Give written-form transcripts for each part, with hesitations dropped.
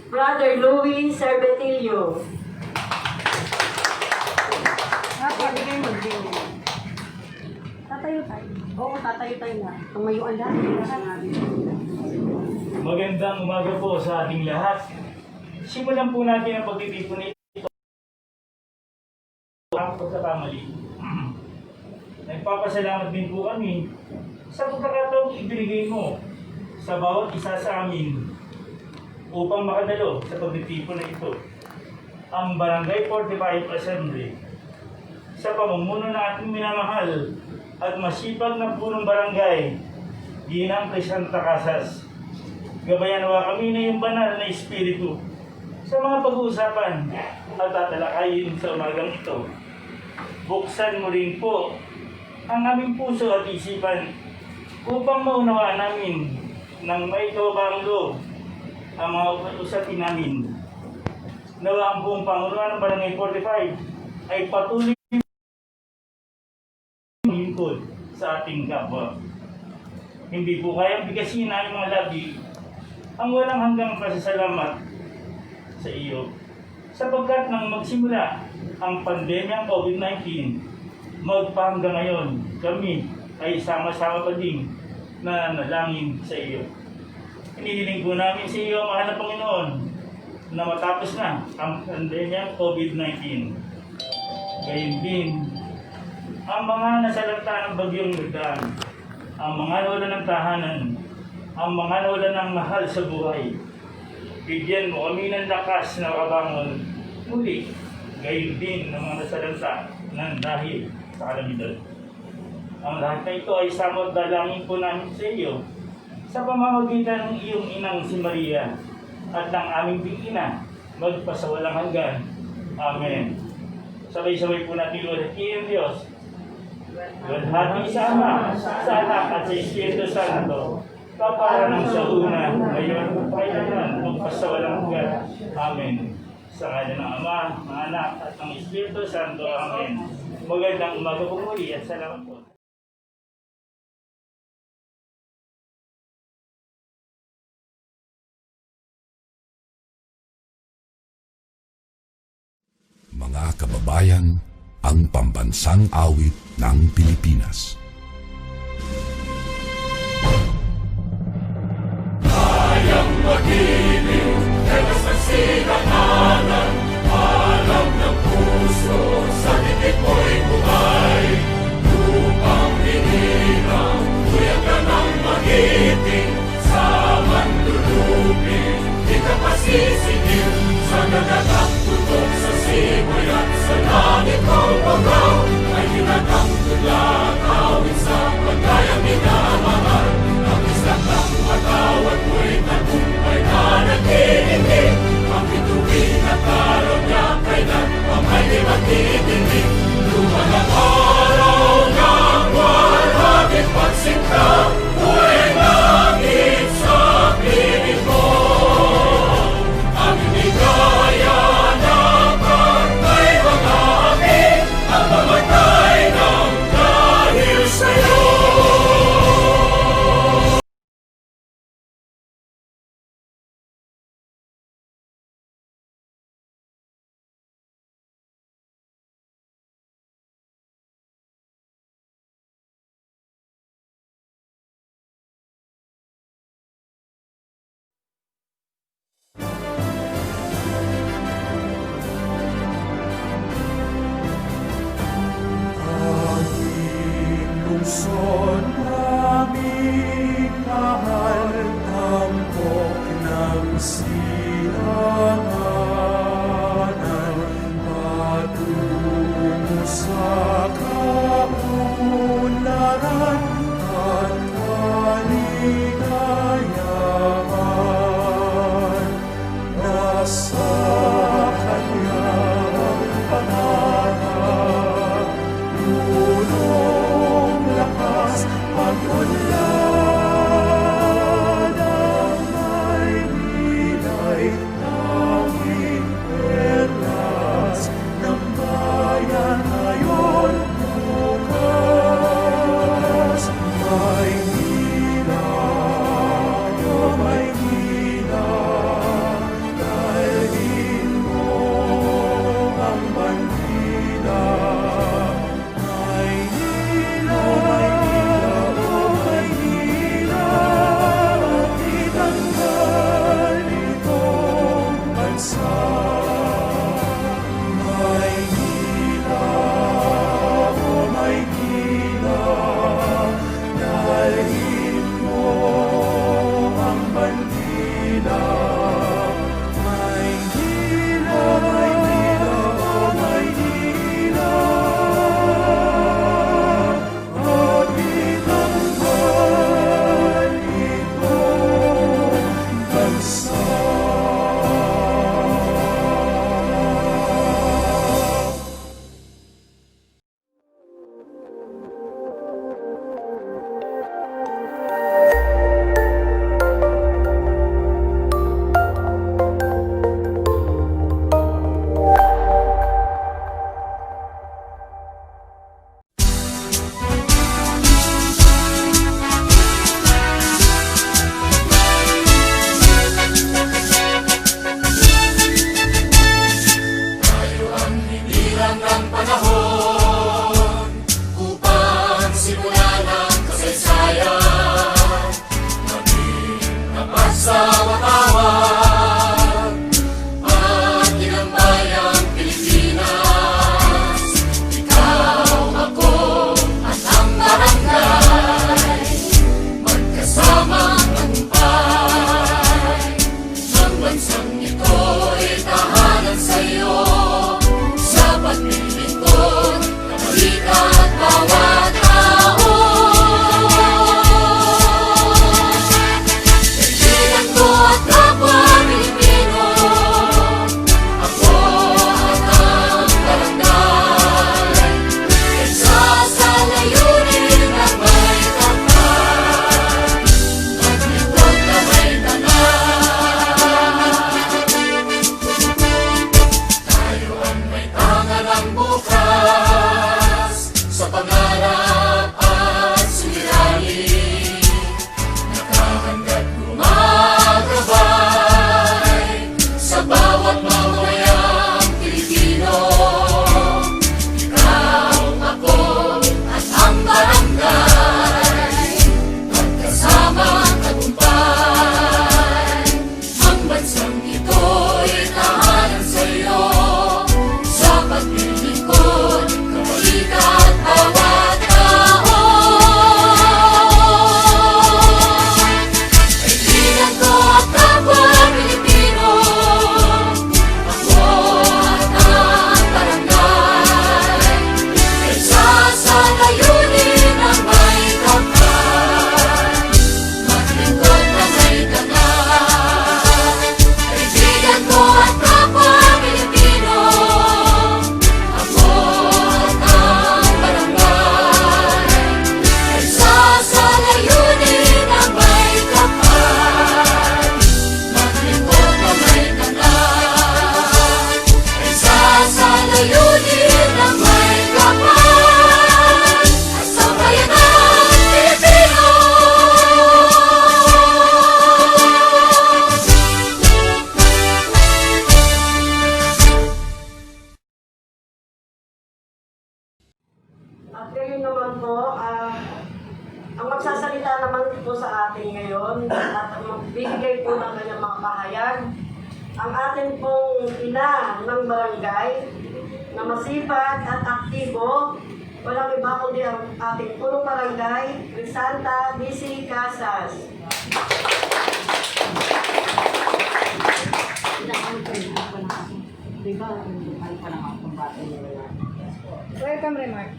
Brother Louis Cervetilio. Pwede kayo mag-ding. Tatayo tayo. Oo, tatayo tayo na. Tumayuan lahat. Magandang umaga po sa ating lahat. Simulan po natin ang pagtitipon nito. Ang pagkakamali. Nagpapasalamat din po kami sa pagkakataong ibinigay mo sa bawat isa sa amin upang makadalo sa pagtitipon na ito. Ang Barangay 45 Assembly sa pamumuno ng ating minamahal at masipag na punong barangay, Ginang Crisanta Casas. Gabayan nawa kami na yung banal na espiritu sa mga pag-uusapan at tatalakayin sa umagang ito. Buksan mo rin po ang aming puso at isipan upang maunawaan namin ng may kababang loob ang mga usapin namin. Nawa ang buong Pangunawa ng Barangay 45 ay patuloy lingkod sa ating kapwa. Hindi po kayang bigasin ang mga labi ang walang hanggang pasasalamat sa iyo. Sapagkat nang magsimula ang pandemyang COVID-19, magpahanggang ngayon, kami ay sama-sama pa din na nanalangin sa iyo. Hinihiling po namin sa iyo, mahal na Panginoon, na matapos na ang pandemyang COVID-19. Gayun din, ang mga nasalanta ng bagyong Yordan, ang mga nawalan ng tahanan, ang mga nawalan ng mahal sa buhay, bigyan mo kami ng lakas na makabangon muli, gayon din ng mga nasalanta ng dahil sa kalamidad. Ang lahat na ito ay samot dalangin po namin sa iyo sa pamamagitan ng iyong inang si Maria at ng aming bikina magpasawalang hanggan. Amen. Sabay-sabay po natin luwalhatiin Diyos. Luwalhati sa Ama, sa Anak at sa Espiritu Santo, kapara ng sa una, ngayon, kailanman, magpasawalang hanggan. Amen. Sa ngalan ng Ama, ng Anak, at ng Espiritu Santo. Amen. Magandang umaga po muli at salamat po. Mga kababayan, ang pambansang awit ng Pilipinas. Kayang mag-ibig, helas ang sinakanan, alam ng puso, sa titik mo'y buhay. Lupang hinirang, tuyag ka ng magiting, sa manlulupin, di ka pasisingil, sa nagagang tutok sa simoy at sa langit kong pagaw, ay ginagang tulakaw. namin ngayon at magbibigay po ng kanyang mga pahayag. Ang atin pong ina ng barangay na masipag at aktibo, walang iba kundi ang ating punong barangay, Crisanta DC Casas. Welcome remark.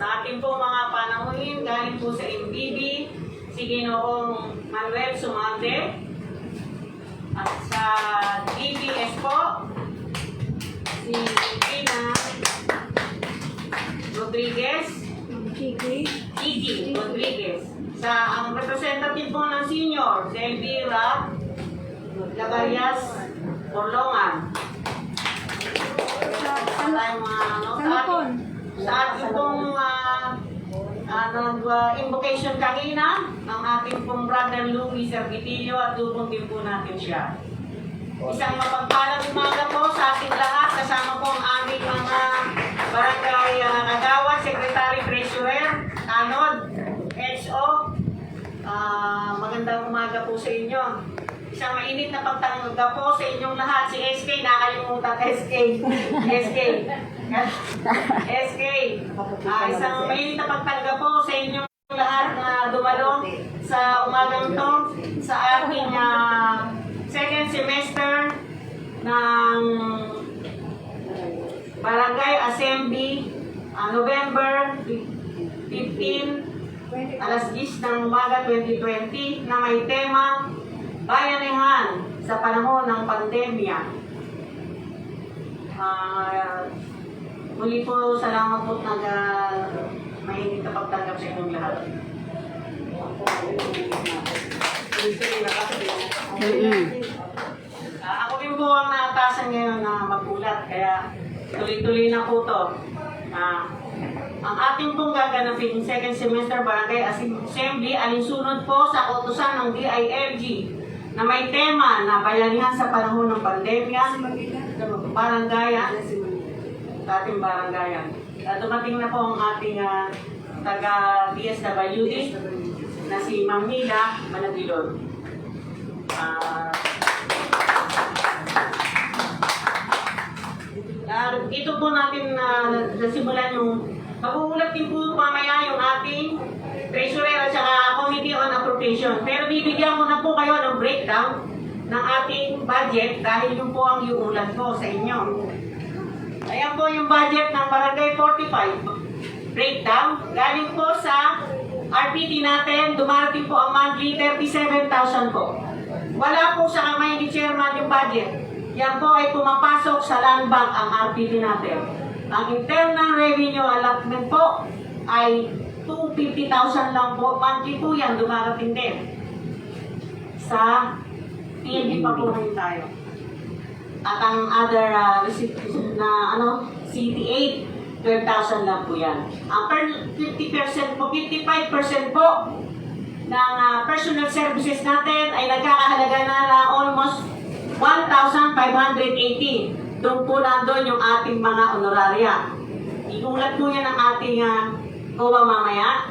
Sa ating po mga panahunin, galing po sa MBB, si Ginoong Manuel Sumante, at sa DBS po, si Tina Rodriguez, Kiki Rodriguez. Sa ang representative po ng senior, si Elvira Lagarias Orlongan. Sa ating pong invocation kanina, ang ating pong brother Louis Sergitilio at dubong din po natin siya. Isang mapagpalang umaga po sa ating lahat, kasama po ang aming mga barangay kagawad, secretary, treasurer, tanod, XO. Magandang umaga po sa inyo. Isang mainit na pagtanggap po sa inyong lahat. Si SK, nakalimutan SK. Isang mainit na pagtanggap po sa inyong lahat na dumalo sa umagang to sa ating second semester ng Barangay Assembly, November 15, alas 10 ng umaga 2020 na may tema Bayanihan sa panahon ng pandemya. Muli po, salamat po mainit na pagtanggap sa inyong lahat. Ako rin po ang naatasan ngayon na magulat, kaya tuloy-tuloy na po to. Ang ating pong gaganapin second semester Barangay Assembly alinsunod po sa utusan ng DILG na may tema na bayanihan sa panahon ng pandemya, barangayan, sa ating barangayan. Dumating na po ang ating taga-DSWD na si Ma'am Mila Managilon. Ito po natin nasimulan yung mag-uulat din po mamaya yung ating treasurer at saka committee on appropriation. Pero bibigyan ko na po kayo ng breakdown ng ating budget dahil yun po ang iuulat ko sa inyo. Ayan po yung budget ng Barangay 45. Breakdown. Galing po sa RPT natin, dumarating po ang monthly 37,000 po. Wala po sa kamay ni Chairman yung budget. Yan po ay pumapasok sa land bank ang RPT natin. Ang internal revenue allotment po ay 250,000 lang po. Monthly po yan, dumarating din. Sa PNB pa po rin tayo. At ang other CT8, 12,000 lang po yan. Ang 50% po, 55% po ng personal services natin ay nagkakahalaga na almost 1,580. Doon po nandun yung ating mga honoraria. Iulat po yan ang ating COA mamaya.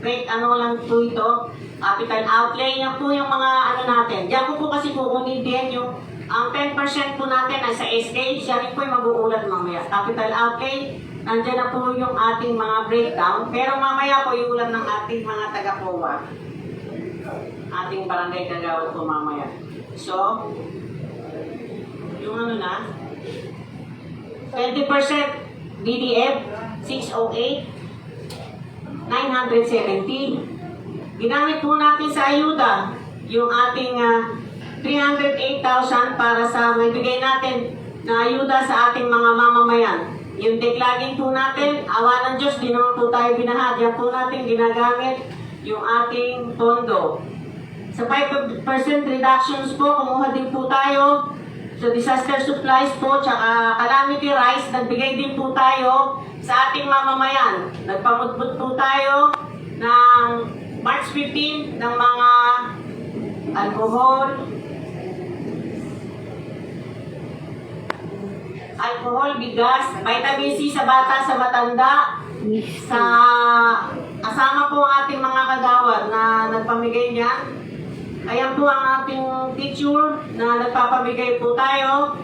Wait, ano lang po ito? Capital outlay, yan po yung mga natin. Diyan ko po kasi kukunin din yung ang 10% po natin ay sa SK, siya rin po yung mag-uulat mamaya. Capital outlay, nandiyan na po yung ating mga breakdown. Pero mamaya po iulat ng ating mga taga-COA. Ating barangay kagawad po mamaya. So, yung 20% BDF, 608, 970. Ginamit po natin sa ayuda yung ating 308,000 para sa maibigay natin na ayuda sa ating mga mamamayan. Yung declagging po natin, awa ng Diyos, di naman po tayo binahad. Yan po natin ginagamit yung ating pondo. Sa 5% reductions po, kumuha din po tayo. So disaster supplies po, tsaka calamity rice, nagbigay din po tayo sa ating mamamayan. Nagpamutput po tayo ng March 15 ng mga alcohol, bigas, vitamin C sa bata, sa matanda, sa kasama po ang ating mga kagawad na nagpamigay niyan. Ayan po ang ating picture na nagpapamigay po tayo.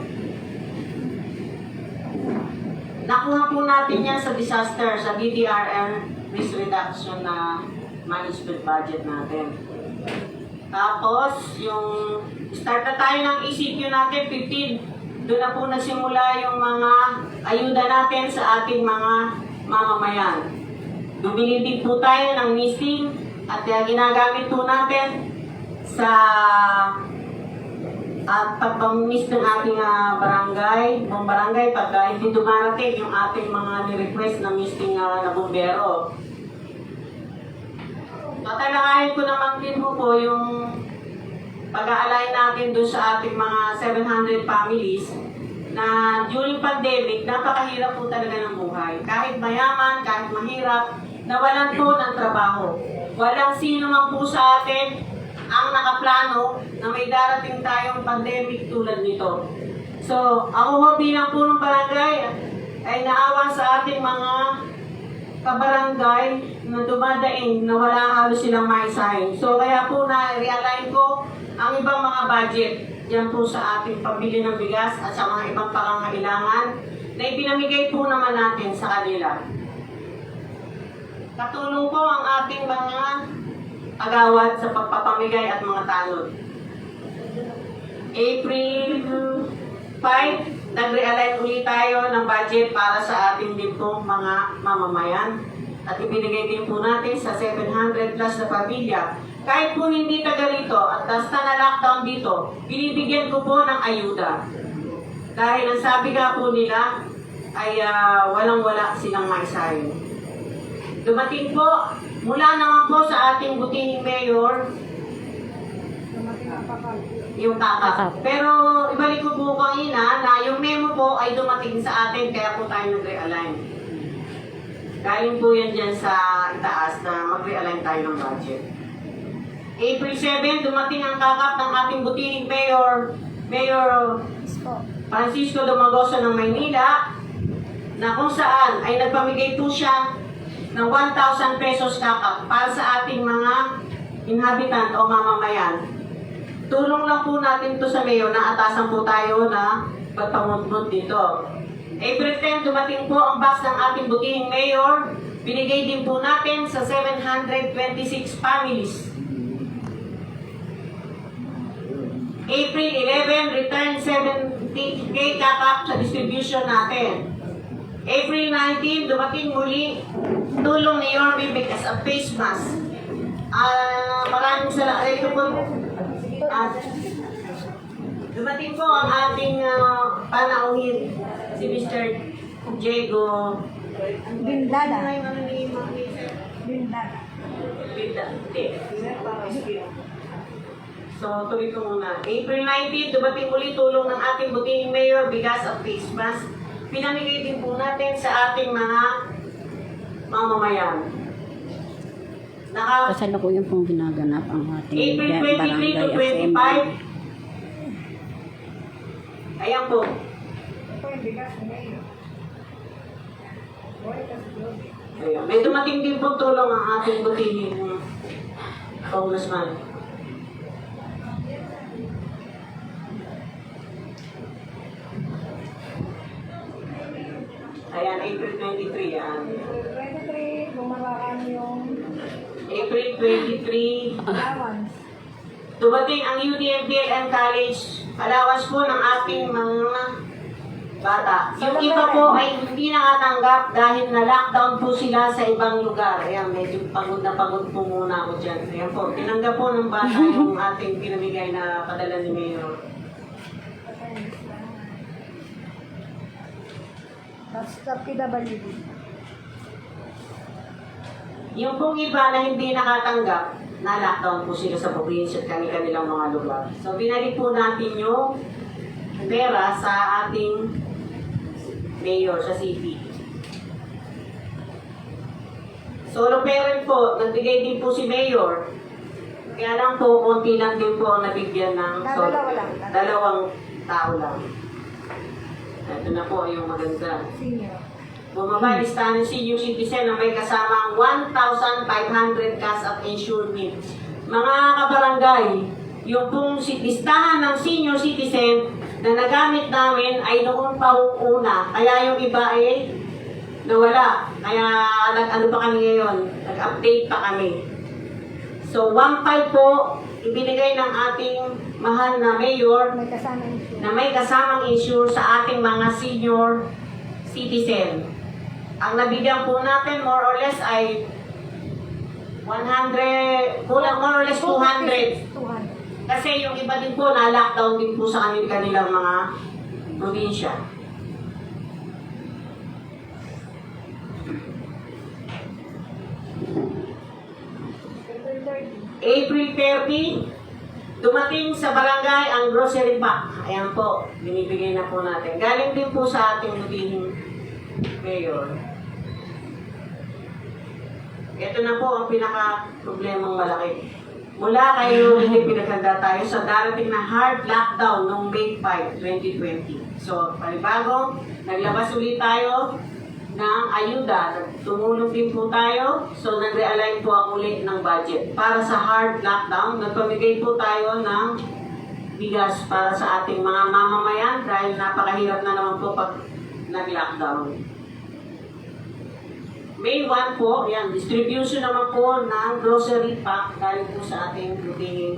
Nakuha po natin yan sa disaster, sa DDRR risk reduction na management budget natin. Tapos, yung start na tayo ng ECQ natin, 15. Doon na po nagsimula yung mga ayuda natin sa ating mga mamamayan. Bumili din po tayo ng missing at ginagamit po natin sa pagpamiss ng ating barangay, buong barangay, pag hindi dumarating yung ating mga ni-request na missing na bumbero. Tatalakayin ko naman din po yung pag-aalay natin doon sa ating mga 700 families na during pandemic, napakahirap po talaga ng buhay. Kahit mayaman, kahit mahirap, nawalan po ng trabaho. Walang sino man po sa atin ang nakaplano na may darating tayong pandemic tulad nito. So, ako ho bilang punong barangay ay naawa sa ating mga kabarangay na dumadaing na wala halos silang maisahin. So, kaya po na-realign ko ang ibang mga budget yan po sa ating pambili ng bigas at sa mga ibang pangangailangan na ipinamigay po naman natin sa kanila. Katulong po ang ating mga agawad sa pagpapamigay at mga tanod. April 5, nag-realign ulit tayo ng budget para sa ating din pong mga mamamayan. At ibinigay din po natin sa 700 plus na pamilya. Kahit po hindi taga rito at basta na lockdown dito, binibigyan ko po ng ayuda. Dahil ang sabi nga po nila ay walang-wala silang maisahin. Dumating po, mula naman po sa ating butihing mayor, yung kakap. Pero ibalik ko po kanina na yung memo po ay dumating sa atin kaya po tayo nag-realign. Galing po yan dyan sa itaas na mag-realign tayo ng budget. April 7, dumating ang kakap ng ating butihing mayor, Mayor Francisco Domagoso ng Maynila, na kung saan ay nagpamigay po siya ng 1,000 pesos kakap para sa ating mga inhabitant o mamamayan. Tulong lang po natin to sa mayor na atasan po tayo na pagpamutmut dito. April 10, dumating po ang box ng ating butihing mayor. Binigay din po natin sa 726 families. April 11, return 70K kakap sa distribution natin. April 19, dumating muli tulong ni Yorme as a face mask. Maraming salamat. Ito po. Dumating po ang ating panauhin, si Mr. Diego Bindada. So, tuloy ko muna. April 19, dumating muli tulong ng ating butihing mayor, bigas at face mask. Pinamigay din po natin sa ating mga mamamayan. Kasalukuyan pong ginaganap ang ating April 23 to 25. Ayan po. Ayan. May dumating din po tulong ang ating butihing congressman. Ayan, April 23 yan. April 23, dumating ang UDMPLM College, allowance po ng ating mga bata. Yung iba po ay hindi nakatanggap dahil na-lockdown po sila sa ibang lugar. Ayan, medyo pagod na pagod po muna ako dyan. Ayan po, tinanggap po ng bata yung ating pinamigay na padala ni Mayor. Sa PWD. Yung pong iba na hindi nakatanggap, na-lockdown po sila sa probinsya at kanilang mga lugar. So, binalik po natin yung pera sa ating mayor sa city. Solo parent po, nagbigay din po si mayor. Kaya lang po, konti lang din po ang nabigyan ng dalawang tao lang. Ito na po yung maganda. Bumaba listahan ng senior citizen na may kasamang 1,500 cash at insured needs. Mga kabarangay, yung pong listahan ng senior citizen na nagamit namin ay noon pa una. Kaya yung iba ay nawala. Kaya nag-ano pa kami ngayon, nag-update pa kami. So 1,500 po, ibinigay ng ating mahal na mayor May kasama issue. na may kasamang insure sa ating mga senior citizen. Ang nabigyan po natin more or less ay 100, kulang more or less 200. 200. Kasi yung iba din po na-lockdown din po sa kanilang mga probinsya. April 30, dumating sa barangay ang grocery pack. Ayan po, binibigay na po natin. Galing din po sa ating lubihing mayor. Ito na po ang pinaka-problemang malaki. Mula kayo, hindi pinaganda tayo sa darating na hard lockdown noong May 5, 2020. So, panibago, naglabas ulit tayo ng ayuda. Tumulong din po tayo. So, nag-realign po ako ulit ng budget. Para sa hard lockdown, nagpamigay po tayo ng bigas para sa ating mga mamamayan dahil napakahirap na naman po pag nag-lockdown. May 1 po, yan, distribution naman po ng grocery pack dahil po sa ating lubihing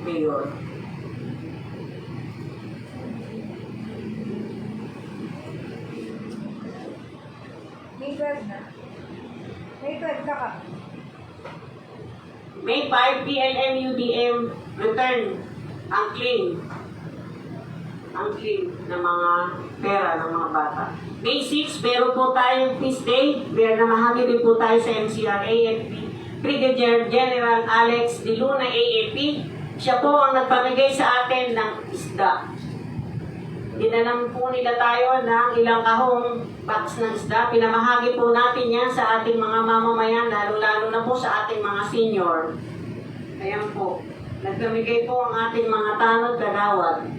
mayor. May 12 na. May 12 ka ka. May 5, PLM, UDM, return ang claim ng mga pera ng mga bata. May 6, meron po tayong feast day, where namahagi din po tayo sa MCR AFP, Brigadier General Alex De Luna AFP. Siya po ang nagpamigay sa atin ng isda. Dinanan po nila tayo ng ilang kahong box ng isda. Pinamahagi po natin yan sa ating mga mamamayan, lalo-lalo na po sa ating mga senior. Ayan po. Nagpamigay po ang ating mga tanod kagawad.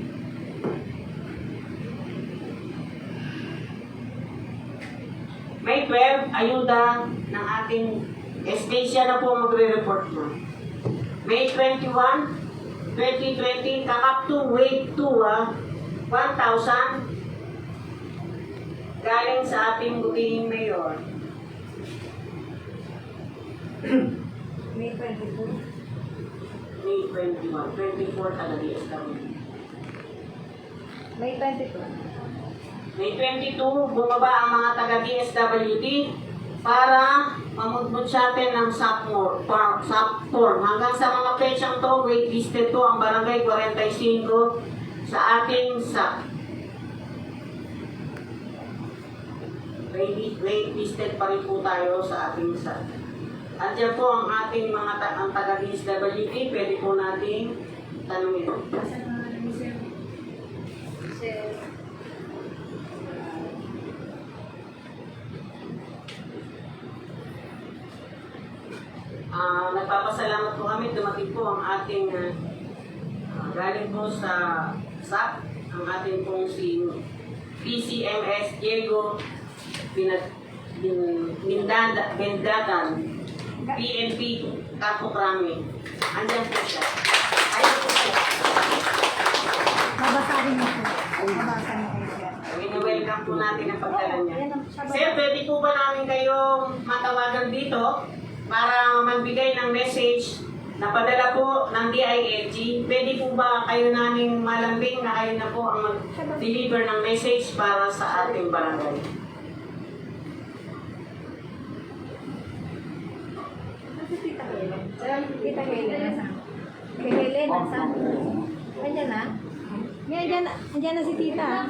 May 12, ayuda ng ating Estacia na po magre-report mo. May 21, 2020, kakap to wave 2, 1,000 galing sa ating lubihing mayor. May 22. May 21, 24 talaga SW. May 22. May 22, bumaba ang mga taga-DSWD para mamudmud sa atin ng SAP form. Hanggang sa mga petsang to, waitlisted to ang barangay 45 sa ating SAP. Waitlisted pa rin po tayo sa ating SAP. At yan po ang ating mga ang taga-DSWD, pwede po nating tanungin. Nagpapasalamat po kami, dumating po ang ating galing po sa SAP, ang ating pong si PCMS Diego Bendatan, PNP Kapokrami. Andyan po siya. Ayun po siya. Babasahin mo po. Babasahin mo kayo siya. Wini-welcome po natin ang pagdala niya. Yan ang sabi. Sir, pwede po ba namin kayong matawagan dito para magbigay ng message na padala po ng DILG? Pwede po ba kayo namin malambing na kayo na po ang mag-deliver ng message para sa ating barangay? Tita Helen. Tita Helen, nasaan? Kay Helen, nasaan? Andyan na? Andyan na si Tita.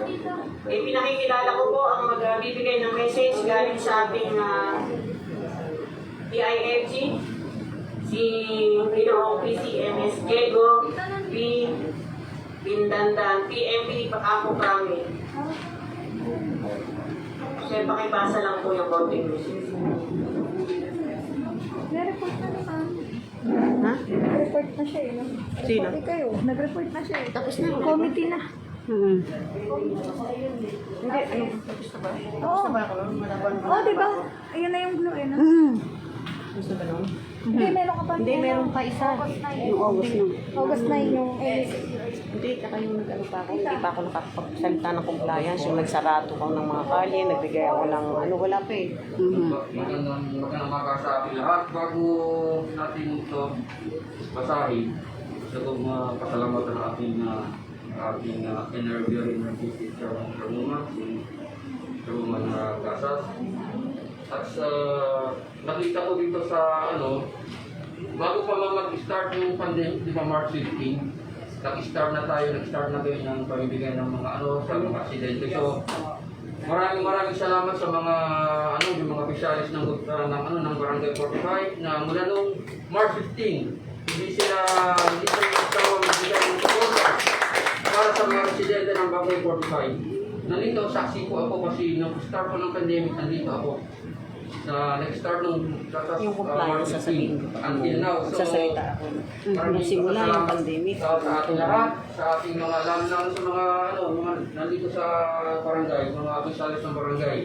Pinakikilala ko po ang magbibigay ng message galing sa ating DILG, si Pinoong PCMS Diego P. Bindandan, PMP Kapokrami. Siyempre, pakibasa lang po yung konting message. Nag-report na naman. Ha? Nag-report na siya eh. No? Sino? Report kayo. Nag-report na siya eh. Tapos na. Committee na. Hindi, ayun. Oo. Oo, di ba? Ayun na yung blue, eh. No? Gusto ba nun? Hindi, meron ka pa. Hindi, meron pa isa. Yung August nun. August 9 yung Hindi, tsaka yung nag-ano pa ako, hindi pa ako nakapagsalita ng compliance. Yung nagsarato ko ng mga kalye, nagbigay ako ng ano, wala pa eh. Magandang umaga sa ating lahat. Bago natin ito basahin, gusto kong pasalamatan ang ating interviewer in teacher ng Ramuma, si Roman Casas. At nakita ko dito sa bago pa mag-start yung pandemic, di ba March 15, nag-start na tayo ng pamibigay ng mga sa mga aksidente. So, maraming salamat sa mga yung mga opisyalis ng Barangay 45 na mula nung March 15 hindi sila magbigay ng suporta para sa mga residente ng Barangay 45. Nandito, saksi po ako kasi nung start ko ng pandemic, nandito ako. Nag-start nung Yung compliance sasabihin ko pa. until now. So, Sasalita ako. Nung simula yung pandemic. sa ating lahat, sa ating mga lalo sa mga mga nandito sa barangay, mga opisyalis ng barangay.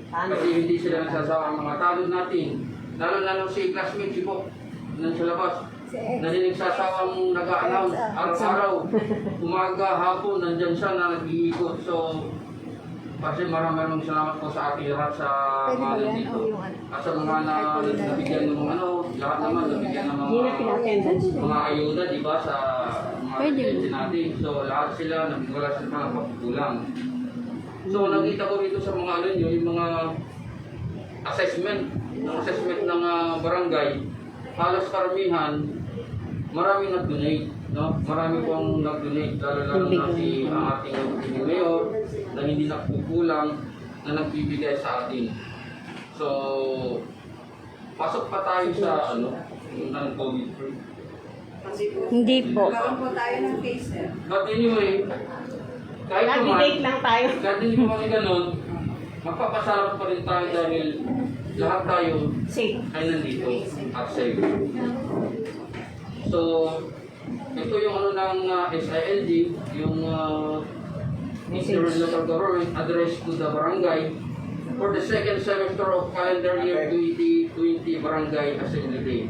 Kasi hindi sila nagsasawa ang mga talod natin. Lalo na nung si classmate, si Pop, nandun sa labas. Nandun nagsasawang nag-a-announce araw-araw. Umaga, hapon, nandyan siya na nag-iikot. So, kasi maraming salamat po sa ating lahat sa mga nandito. At sa mga nabigyan ng lahat naman nabigyan ng mga ayuda, di ba, sa mga residente natin. So, lahat sila, wala sila mga pagkukulang. So, nakita ko rito sa mga yung mga assessment ng barangay, halos karamihan, maraming nag-donate. No? Marami pong nag-donate, lalo na si ating mayor na hindi nakukulang na nagbibigay sa atin. So, pasok pa tayo sa ng COVID-free. Hindi po. But anyway, kahit Nag-debate lang tayo. kahit hindi po kami ganun, magpapasalamat pa rin tayo dahil lahat tayo Safe. ay nandito at safe. So, ito yung ng SILG, yung Interim Local Government Address to the Barangay for the second semester of calendar year 2020 Barangay Assembly Day.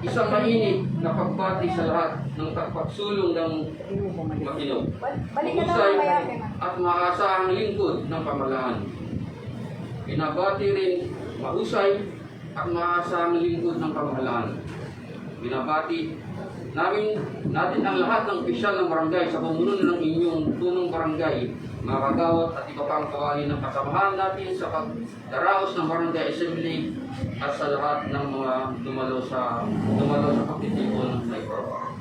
Isang mainit na pagbati sa lahat ng pagsulong ng matino, mahusay at maasahang lingkod ng pamahalaan. Binabati rin mahusay at maasahang lingkod ng pamahalaan. Binabati natin ang lahat ng opisyal ng barangay sa pamunuan ng inyong punong barangay, mga kagawad at iba pang kawali ng kasamahan natin sa pagdaraos ng barangay assembly at sa lahat ng mga dumalo sa pagtitipon ng Cyberpunk.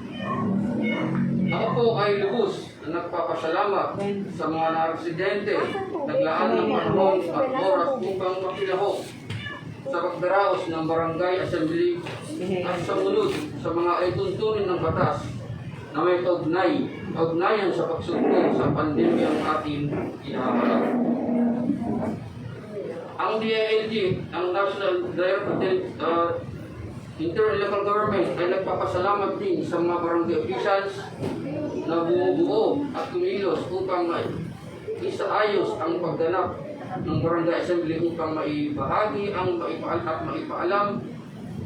Ako po ay lubos na nagpapasalamat sa mga residente, naglaan ng panahon at oras upang makilahok sa pagdaraos ng barangay assembly at sa munod sa mga ituntunin ng batas na may kaugnayan sa pagsugpo sa pandemyang ating hinaharap. Ang DILG, ang National Director Interim Local Government ay nagpapasalamat din sa mga barangay officials na bumubuo at kumilos upang isaayos ang pagganap ng barangay assembly upang maibahagi at maipaalam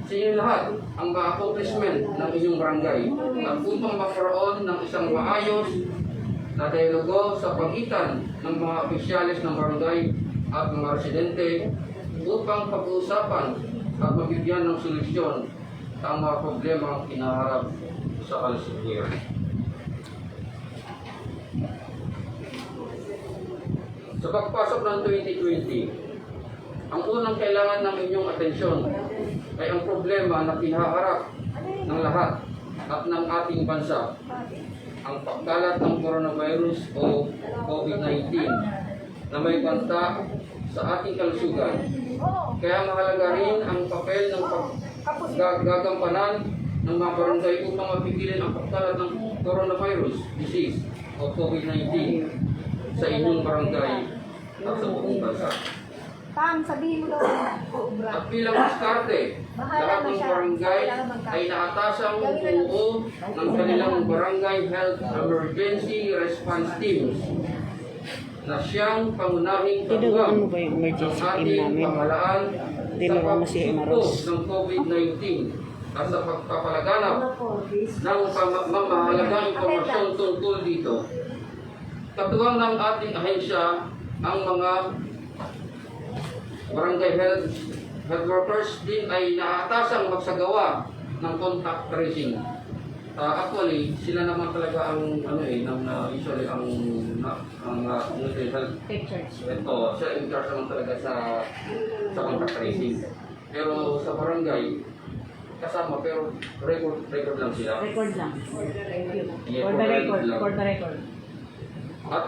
sa inyo lahat ang mga accomplishment ng inyong barangay at upang magkaroon ng isang maayos na dialogo sa pagitan ng mga opisyalis ng barangay at mga residente upang pag-uusapan at mabigyan ng solusyon ang mga problemang kinaharap sa kalusugan. Sa pagpasok ng 2020, ang unang kailangan ng inyong atensyon ay ang problema na kinaharap ng lahat at ng ating bansa, ang pagkalat ng coronavirus o COVID-19 na may banta sa ating kalusugan. Kaya mahalaga rin ang papel ng paggagampanan ng mga barangay upang mapigilin ang pagkalat ng coronavirus disease o COVID-19 sa inyong barangay at sa buong bansa. Pam, sabihin mo daw. Obra. At bilang diskarte, Bahala lahat na ng siya. barangay Kailangan magkakaroon. ay naatasang Gawin na lang. buo ng kanilang barangay health emergency response teams na siyang pangunahing Tinulungan mo katuwang ba yung ng emergency team ating namin? pamahalaan Tinulungan mo sa si pagsugpo Emaros. ng COVID-19 at sa pagpapalaganap Ano po, this? ng mamahalagang impormasyon tungkol dito. Katuwang ng ating ahensya ang mga barangay health workers din ay naatasang magsagawa ng contact tracing. Actually, sila naman talaga ang usually ang mental health. Ito, sila in charge naman talaga sa contact tracing. Pero sa barangay, kasama pero record lang sila. Record lang. Yeah, For the record. lang. For the record. At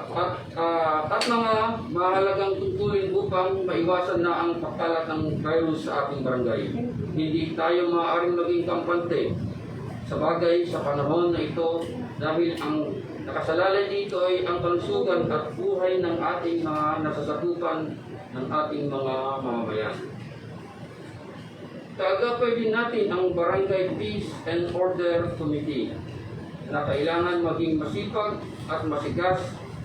mga mahalagang tungkulin upang maiwasan na ang pagkalat ng virus sa ating barangay. Hindi tayo maaaring maging kampante sa bagay sa panahon na ito dahil ang nakasalalay dito ay ang kalusugan at buhay ng ating mga nasasakupan ng ating mga mamamayan. Kaagapay din natin ang Barangay Peace and Order Committee na kailangan maging masipag at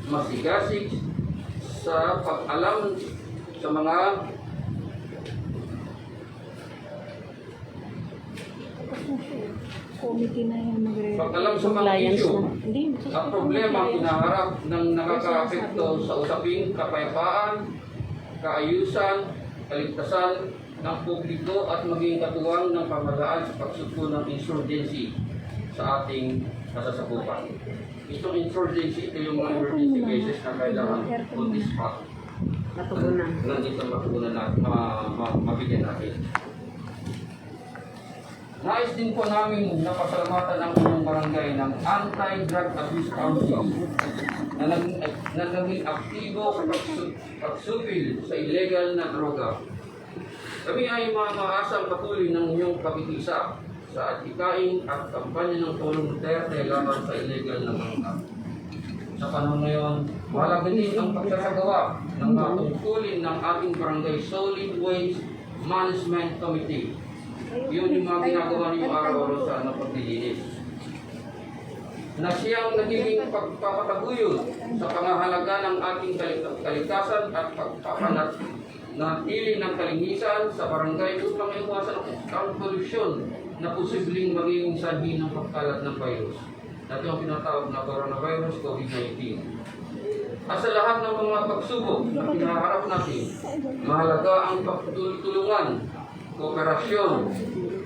masigasig sa pag-alam sa mga Committee na yan magre. pag-alam sa mga issue Hindi. at problema kinaharap ng nakakaapekto sa usaping kapayapaan, kaayusan, kaligtasan ng publiko at maging katuwang ng pamahalaan sa pagsugpo ng insurgency sa ating nasasakupan. Itong insurgency, ito yung mga emergency cases na kailangan on the spot. Natugunan. Nandito matugunan natin, mabigyan natin. Nais din po namin napasalamatan ang inyong barangay ng Anti-Drug Abuse Council na naging aktibo sa pagsupil sa illegal na droga. Kami ay maaasang patuloy ng inyong pakikisa sa atikain at kampanya ng Pulong Duterte laban sa illegal na droga. Sa panahon ngayon, mahalaga din ang pagsasagawa ng mga tungkulin ng ating Barangay Solid Waste Management Committee. Yun yung mga ginagawa niyo araw-araw sa paglilinis. Na siyang nagiging pagpapataguyod sa pangahalaga ng ating kaligtasan at pagpapanatili ng kalinisan sa barangay upang iwasan ang polusyon na posibleng maging sanhi ng pagkalat ng virus. Ito ang tinatawag na coronavirus COVID-19. At sa lahat ng mga pagsubok na pinaharap natin, mahalaga ang pagtulungan, kooperasyon,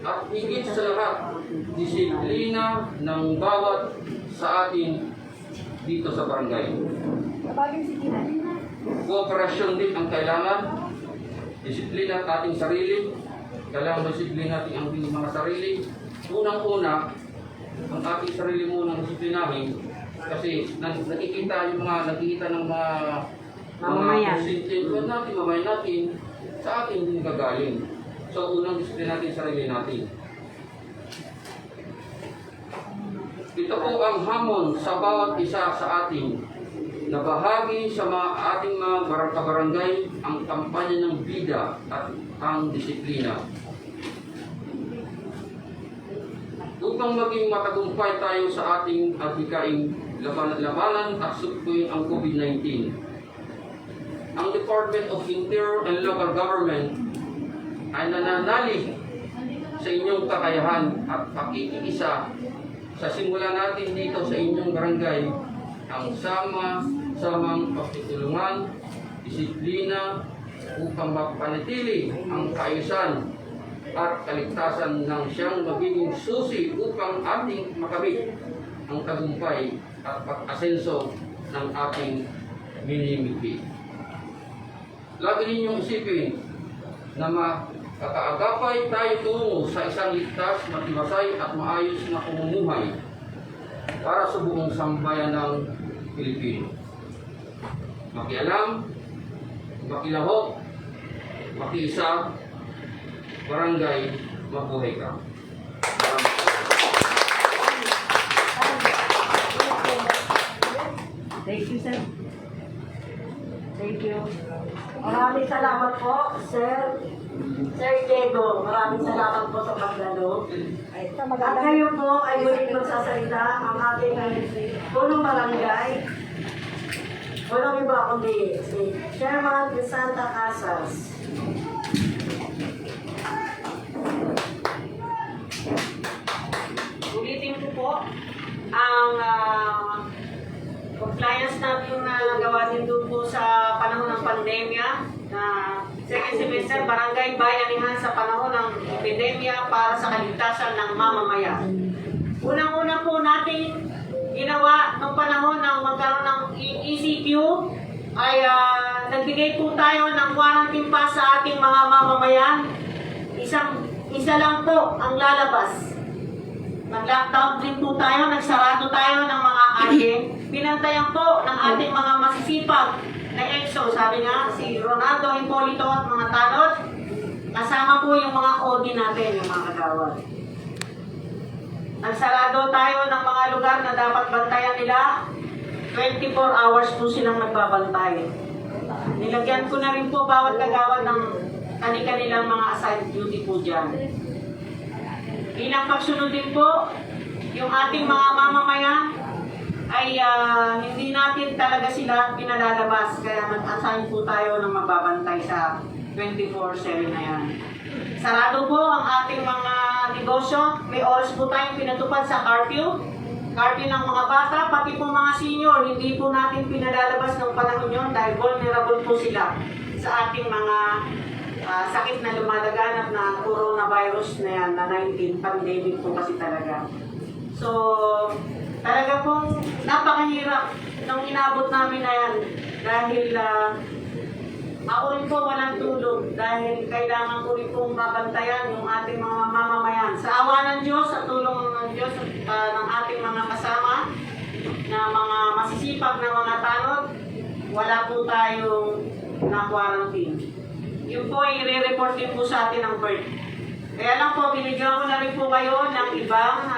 at higit sa lahat, disiplina ng bawat sa atin dito sa barangay. Kapagin si Tina. Kooperasyon din ang kailangan, disiplina at ating sarili, kailangan disiplina natin ang ating mga sarili. Unang-una, ang ating sarili muna disiplinahin kasi nakikita ng mga Mamamayan. mamamayan natin sa atin din gagaling. So, unang disiplina natin sarili natin. Ito po ang hamon sa bawat isa sa atin na bahagi sa ating mga barangay ang kampanya ng bida at ang disiplina. Upang maging matagumpay tayo sa ating adhikaing labanan at sugpuin ang COVID-19, ang Department of Interior and Local Government ay nananalig sa inyong kakayahan at pakikiisa sa simula natin dito sa inyong barangay ang sama-samang pagtutulungan, disiplina upang mapanatili ang kaayusan at kaligtasan ng siyang magiging susi upang ating makamit ang tagumpay at pag-asenso ng ating minimiti. Lagi ninyong isipin na makakaagapay tayo tungo sa isang ligtas, matibasay at maayos na pamumuhay para sa buong sambayan ng Pilipino. Makialam, makilahok, makiisa, barangay, mabuhay ka. Thank you, sir. Thank you. Maraming salamat po, Sir Diego. Maraming salamat po sa pagdalo. At ngayon po ay muling magsasalita ang ating punong barangay. Walang iba kundi si Chairman de Santa Casas. Ulitin ko po ang compliance natin na nagawa din doon po sa panahon ng pandemya na second semester barangay bayanihan sa panahon ng epidemya para sa kaligtasan ng mamamayan. Unang-una po natin ginawa nung panahon ng magkaroon ng ECQ ay nagbigay po tayo ng quarantine pass sa ating mga mamamayan. Isa lang po ang lalabas. Nag-lockdown din po tayo, nagsarado tayo ng mga kalye. Pinantayan po ng ating mga masisipag na EXO. Sabi nga, si Ronaldo Hipolito at mga tanod. Kasama po yung mga OD natin, yung mga kagawad. Nagsarado tayo ng mga lugar na dapat bantayan nila. 24 hours po silang magbabantay. Nilagyan ko na rin po bawat kagawad ng kanilang mga assigned duty po dyan. Bilang pagsunod din po, yung ating mga mamamayan ay hindi natin talaga sila pinalalabas. Kaya mag-assign po tayo ng mababantay sa 24/7 na yan. Sarado po ang ating mga negosyo. May oras po tayong pinatupad sa curfew. Curfew ng mga bata, pati po mga senior, hindi po natin pinalalabas ng panahon yun dahil vulnerable po sila sa ating mga sakit na lumalaganap na coronavirus na yan, na 19 pandemic po kasi talaga. So, talaga pong napakahirap nung inabot namin na yan dahil ako rin po walang tulog dahil kailangan ko rin pong mabantayan yung ating mga mamamayan. Sa awa ng Diyos, sa tulong ng Diyos ng ating mga kasama na mga masisipag na mga tanod, wala po tayong na-quarantine. Yun po, i-report din po sa atin ng birth. Kaya lang po, binigyan ko na rin po kayo ng ibang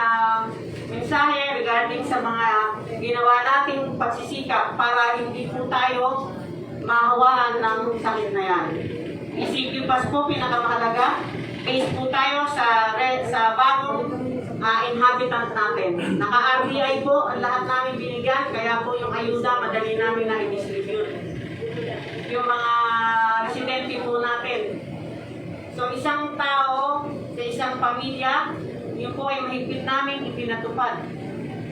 mensahe regarding sa mga ginawa nating pagsisikap para hindi po tayo mahawaan ng sakit na yan. ECQ pass po, pinakamahalaga. Face po tayo sa bagong inhabitant natin. Naka-RBI po, ang lahat namin binigyan, kaya po yung ayuda, madali namin na i-distribute. Yung mga residente po natin. So isang tao sa isang pamilya, yun po ay mahigpit namin ipinatupad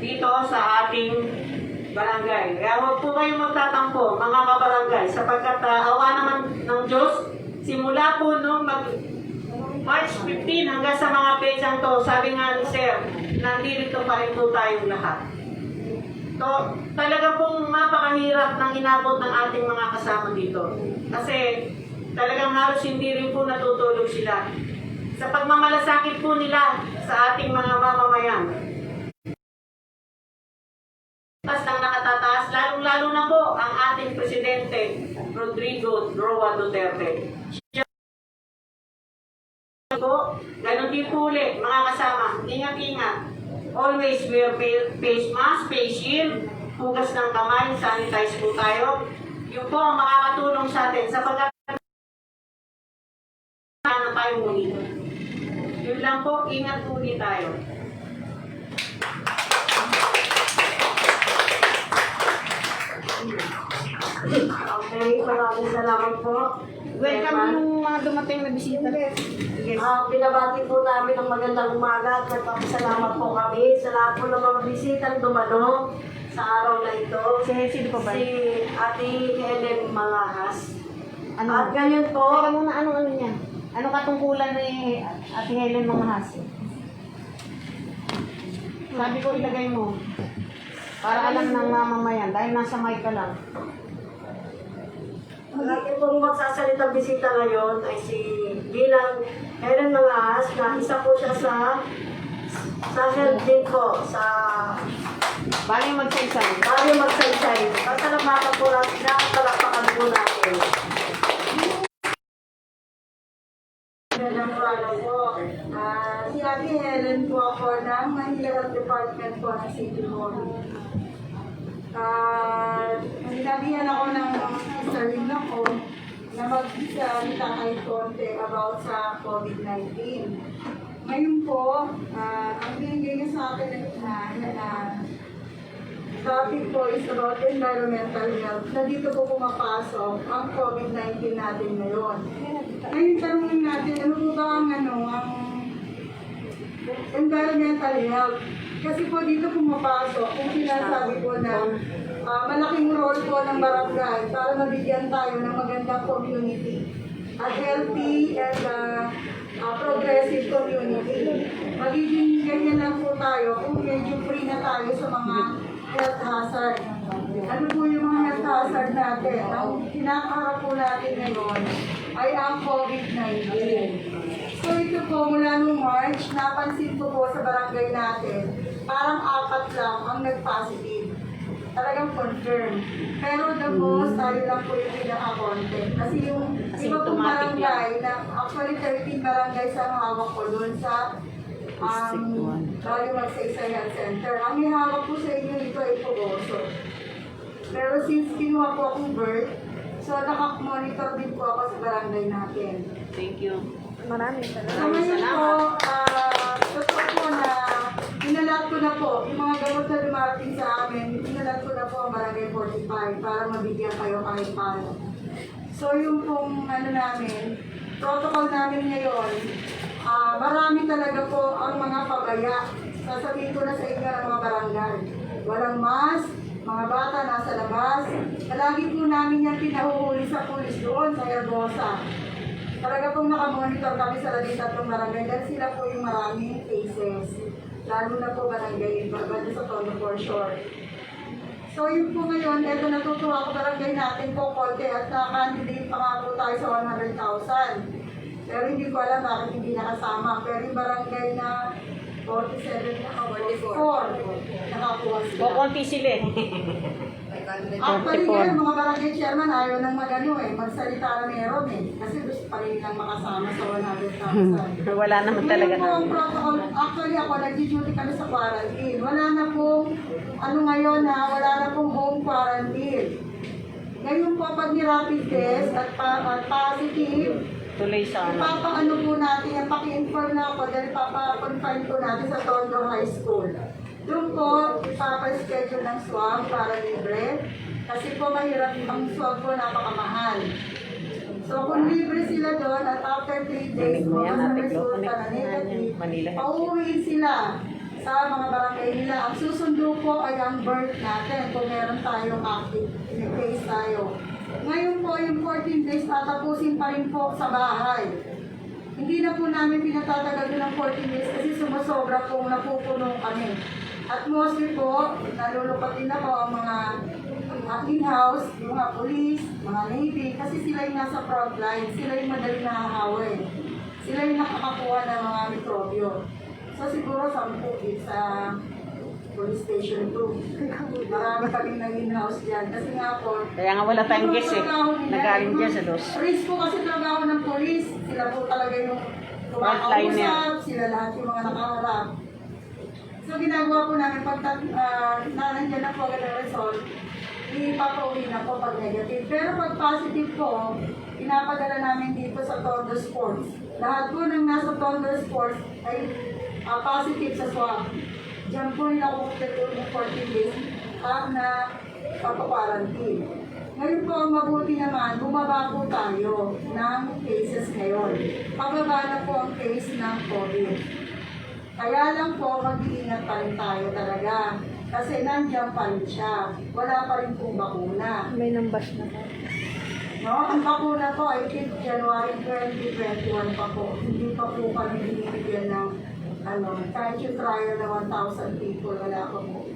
dito sa ating barangay. Kaya huwag po kayong magtatampo, mga kabarangay, sapagkat awa naman ng Diyos, simula po nung March 15 hanggang sa mga petsang to, sabi nga ni Sir, nandito pa rin po tayong lahat. So, talaga pong mapakahirap ng inabot ng ating mga kasama dito. Kasi talagang halos hindi rin po natutulog sila. Sa pagmamalasakit po nila sa ating mga mamamayan. Pas lang nakatataas, lalong-lalo na po ang ating Presidente Rodrigo Roa Duterte. Ganon din po ulit, mga kasama, ingat-ingat. Always wear face mask, face shield, hugas ng kamay, sanitize po tayo. Yun po ang makakatulong sa atin sapagkat na tayo muli. Yun lang po, ingat muli tayo. Okay, maraming salamat po. Welcome yung mga dumating na bisita. Yes. Pinabati po namin ng magandang umaga at nagpapasalamat po kami sa lahat po ng mga bisitang dumalo sa araw na ito. Sino pa ba? Si Ate Helen Malahas. Ano? At ngayon po, Teka muna, ano niya? Ano katungkulan ni Ate Helen Manghas? Sabi ko ilagay mo. Para alam ng mamamayan, dahil nasa mic ka lang. ang ating pong magsasalitang bisita ngayon ay si Bilang Helen Malahas na isa po siya sa health din po sa Bali magsaysay. Bali Magsaysay. Pasalamatan po natin na palakpakan po natin. Si Ate Helen po ako ng Manila Department po ng City Hall. Sinabihan ako ng nag-register rin ako na magsalita kahit konti about sa COVID-19. Ngayon po, ang binigay niya sa akin na topic po is about environmental health, na dito po pumapasok ang COVID-19 natin ngayon. Ngayon, tanongin natin, ano po ba ang environmental health? Kasi po dito pumapasok, kung sinasabi po na malaking role po ng barangay para mabigyan tayo ng magandang community, a healthy and progressive community. Magiging ganyan lang po tayo kung medyo free na tayo sa mga health hazard. Ano po yung mga health hazard natin? Ang kinakaharap po natin ngayon ay ang COVID-19. So ito po, mula nung March, napansin ko po sa barangay natin, parang 4 lang ang nag-positive. Talagang confirm. Pero the most, tayo lang po yung pinaka-content. Kasi yung iba pong barangay, na actually 13 barangay sa hawak ko doon sa Bali Magsaysay Health Center. Ang hihawak po sa inyo dito ay Pugoso. Pero since kinuha po akong birth, so nakak-monitor din po ako sa barangay natin. Thank you. Maraming So salamat. ngayon po, totoo po na inalat ko na po, yung mga gamot na dumarating sa amin, inalat ko na po ang Barangay 45 para mabigyan kayo kahit paano. So yung pong namin, protocol namin ngayon, marami talaga po ang mga pabaya. Sasabihin ko na sa inyo ng mga barangay. Walang mask, mga bata nasa labas. Palagi po namin yan pinahuhuli sa pulis doon sa Herbosa. Talaga pong nakamonitor kami sa 13 barangay dahil sila po yung maraming cases. Lalo na po barangay Barbado sa Tondo Foreshore. So yun po ngayon, eto natutuwa ko barangay natin po konti at na-candidate pa nga po tayo sa 100,000. Pero hindi ko alam bakit hindi nakasama. Pero yung barangay na 47 na 44, nakakuha sila. Kukunti sila eh. Actually ngayon, mga barangay chairman ayaw nang magsalita na meron eh. Kasi gusto pa rin nilang makasama sa 100,000. Wala naman talaga Ngayon po ang protocol, actually ako, nag-duty kami sa quarantine. Wala na pong, ngayon wala na pong home quarantine. Ngayon po, pag ni-rapid test at positive, tuloy sa ipapaano po natin, yung paki-inform na ako dahil papa-confine po natin sa Tondo High School. Doon po, ipapa-schedule ng swab para libre. Kasi po mahirap ang swab po, napakamahal. So kung libre sila doon at after 3 days po, sa resulta na negative, pauwiin sila sa mga barangay nila. Ang susundo po ay ang birth natin kung meron tayong active case tayo. Ngayon po, yung 14 days, tatapusin pa rin po sa bahay. Hindi na po namin pinatatagal ng 14 days kasi sumusobra po, napupuno kami. At mostly po, nalulupat din ako ang mga in-house, yung mga police, mga navy, kasi sila yung nasa frontline, sila yung madaling nakakawin. Sila yung nakakakuha ng mga mikrobyo. So siguro 10 sa police station 2. Marami kaming nag-in-house dyan. Kasi nga po, kaya nga wala tayong guess eh. Nagaling dyan sa dos. risk po kasi trabaho ng police. Sila po talaga yung kumakausap, sila lahat yung mga nakaharap. So ginagawa po namin pag nandiyan na po agad ang result, ipapauwi na po pag negative. Pero pag positive po, pinapadala namin dito sa Tondo Sports. Lahat po ng nasa Tondo Sports ay positive sa swab. Diyan po nila kumpleto yung 14 days na pagpa-quarantine. Ngayon po, ang mabuti naman, bumaba po tayo ng cases ngayon. Pababa na po ang case ng COVID. Kaya lang po, mag-iingat pa rin tayo talaga. Kasi nandiyan pa rin siya. Wala pa rin pong bakuna. May numbers na tayo. No? Ang bakuna po ay January 2021 pa po. Hindi pa po kami binibigyan ng kahit yung trial na 1,000 people, wala pa po.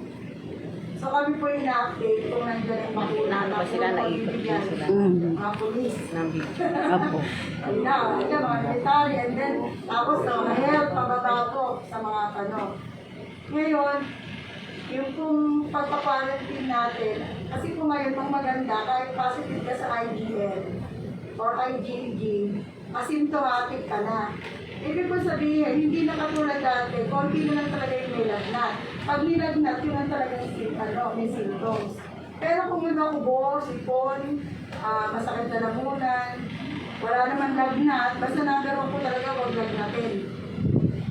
So kami po yung na-update kung nandiyan yung bakuna. Naano ba sila, naikot na sila? Mga police. Apo. Mga military, and then tapos sa mga health, pababa po sa mga Ngayon, yung kung pagpa-quarantine natin, kasi kung ngayon pang maganda, kahit positive ka sa IgL or IgG, asymptomatic ka na. Ibig po sabihin, hindi na katulad dati, konti na lang talaga yung may lagnat. Pag nilagnat, yun lang talaga yung may symptoms. Pero kung may makubo, sipon, masakit na lamunan, wala naman lagnat, basta number 1 po talaga huwag lagnatin.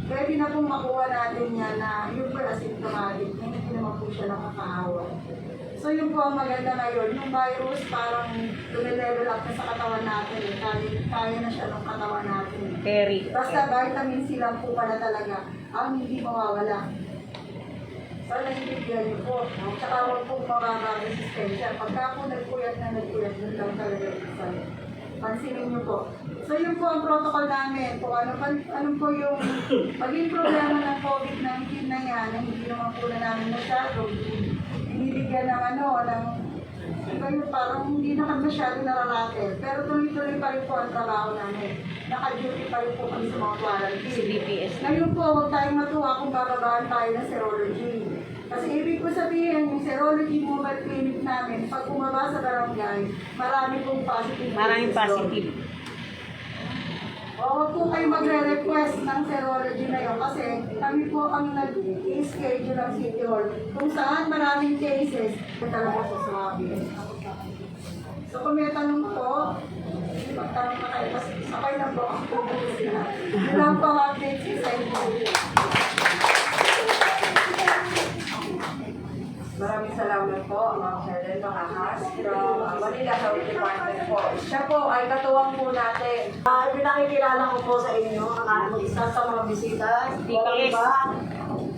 Pwede na pong makuha natin yan na yung po asymptomatic, hindi naman po siya nakakaawa. So yun po ang maganda ngayon, yung virus parang tumilevel up na sa katawan natin, kaya na siya ng katawan natin. Basta vitamin C lang po pala talaga ang hindi mawawala. So naiintindihan niyo po, no? Tsaka huwag po mababa-resistensya. Pagka po nagpuyat, yun lang talaga isa. Pansinin niyo po. So yun po ang protocol namin. Kung ano po yung maging problema ng COVID-19 na yan, na hindi naman po na namin masyado, binibigyan ng parang hindi naman masyado nararatel. Pero tuloy-tuloy pa rin po ang trabaho namin. Naka-duty pa rin po kami sa mga quarantine. Ngayon po, huwag tayong matuwa kung bababaan tayo ng serology. Kasi ibig ko sabihin, yung serology mobile clinic namin, pag bumaba sa barangay, marami pong positive. Maraming positive. Huwag po kayo magre-request ng serology na yun kasi kami po ang nag-schedule ng City Hall kung saan maraming cases talaga sa swabing. So kung may tanong po, magtanong na kayo kasi sakay na po ako po sila. Yun lang po ang update sa inyo. Maraming salamat po, Ma'am Helen Bangahas from Manila Health Department po. Siya po ay katuwang po natin. Pinakikilala ko po sa inyo ang ating isa sa mga bisita. Walang iba,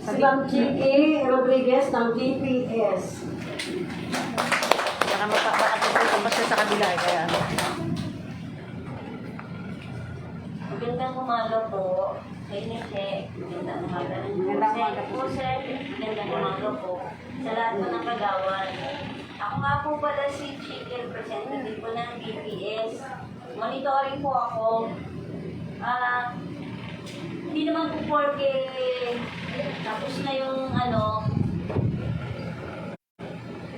si Ma'am Chicky Rodriguez ng DPS. Baka mapapakatutunan pa siya sa kabila. Kaya Magandang umaga po. Kay Nike, magandang umaga rin po. Magandang umaga po. Sa lahat po ng kagawan. Ako nga po pala si Chicky, representative po ng DPS. Monitoring po ako. Hindi naman po porque tapos na yung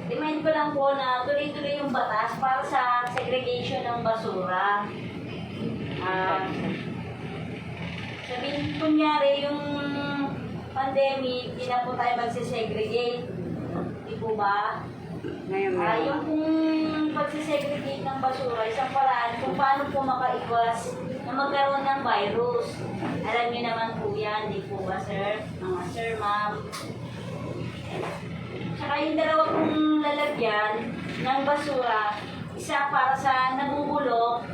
demand ko lang po na tuloy-tuloy yung batas para sa segregation ng basura. Sabihin, kunyari, yung pandemic, hindi na po tayo magsisegregate. Di po ba? Yung kung pagsisegregate ng basura, isang paraan kung paano po makaiwas na magkaroon ng virus. Alam niyo naman po yan, di po ba, sir? Mga sir, ma'am. Tsaka yung dalawa kong lalagyan ng basura, isa para sa nabubulok,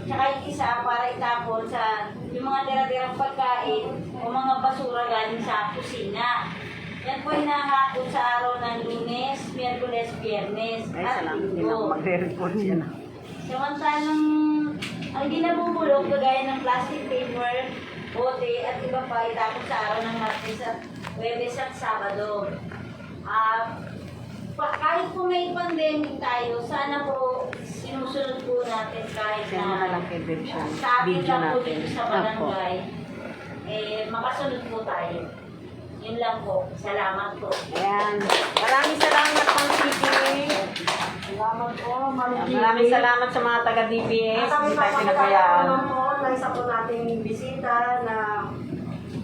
tsaka yung isa para itapon sa yung mga dira-dirang pagkain o mga basura galing sa kusina. Yan po hinahatod sa araw ng Lunes, Miyerkules, Biyernes at Linggo. magre-report siya na. Samantalang ang di nabubulok kagaya ng plastic paper, bote at iba pa itapon sa araw ng Martes at Huwebes at Sabado. Kahit po may pandemic tayo, sana po sinusunod po natin kahit na sa atin lang po dito sa barangay, makasunod po tayo. Yun lang po. Salamat po. Ayan. Maraming salamat pang Chicky. Salamat po, Ma'am Chicky. Maraming salamat sa mga taga-DPS. At kami Hindi tayo papakilala pinabayaan. naman po na isa po nating bisita na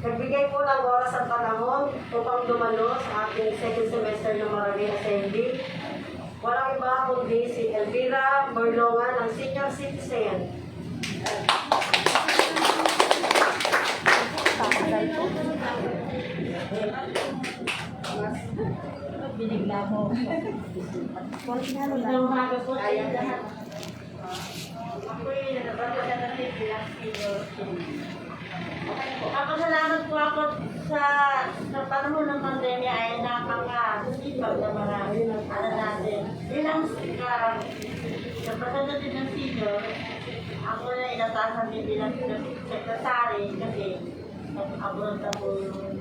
nagbigay po ng oras at panahon upang dumalo sa ating second semester ng Maragay Assembly. Walang iba kundi si Elvira Borlongan ng Senior Citizen. Binigla mo. Magandang umaga po sa inyo lahat. Ako'y nagpapasalamat bilang senior. Salamat po ako sa panahon ng pandemya ay napaka-sipag na mga natin. Bilang representative ng senior, ako na inatasan din bilang secretary kasi nag-abroad na po yung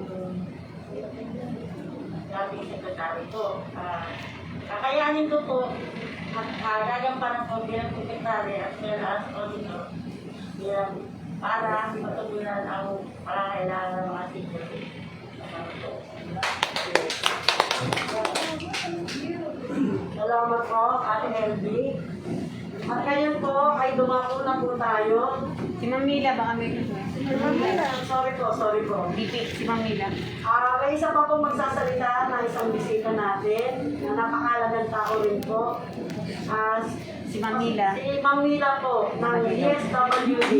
dating secretary ko. Kakayanin ko po gagampanan ko bilang secretary as well as auditor para matugunan ang pangangailangan ng mga senior. Salamat po, Ate Elvie. At ngayon po ay dumako na po tayo. Si Mamila, baka may Sorry po. si Mamila. May isa pa pong magsasalita na isang bisita natin na napakalagang tao rin po. Si Mamila. Si Mamila po, ng DSWD.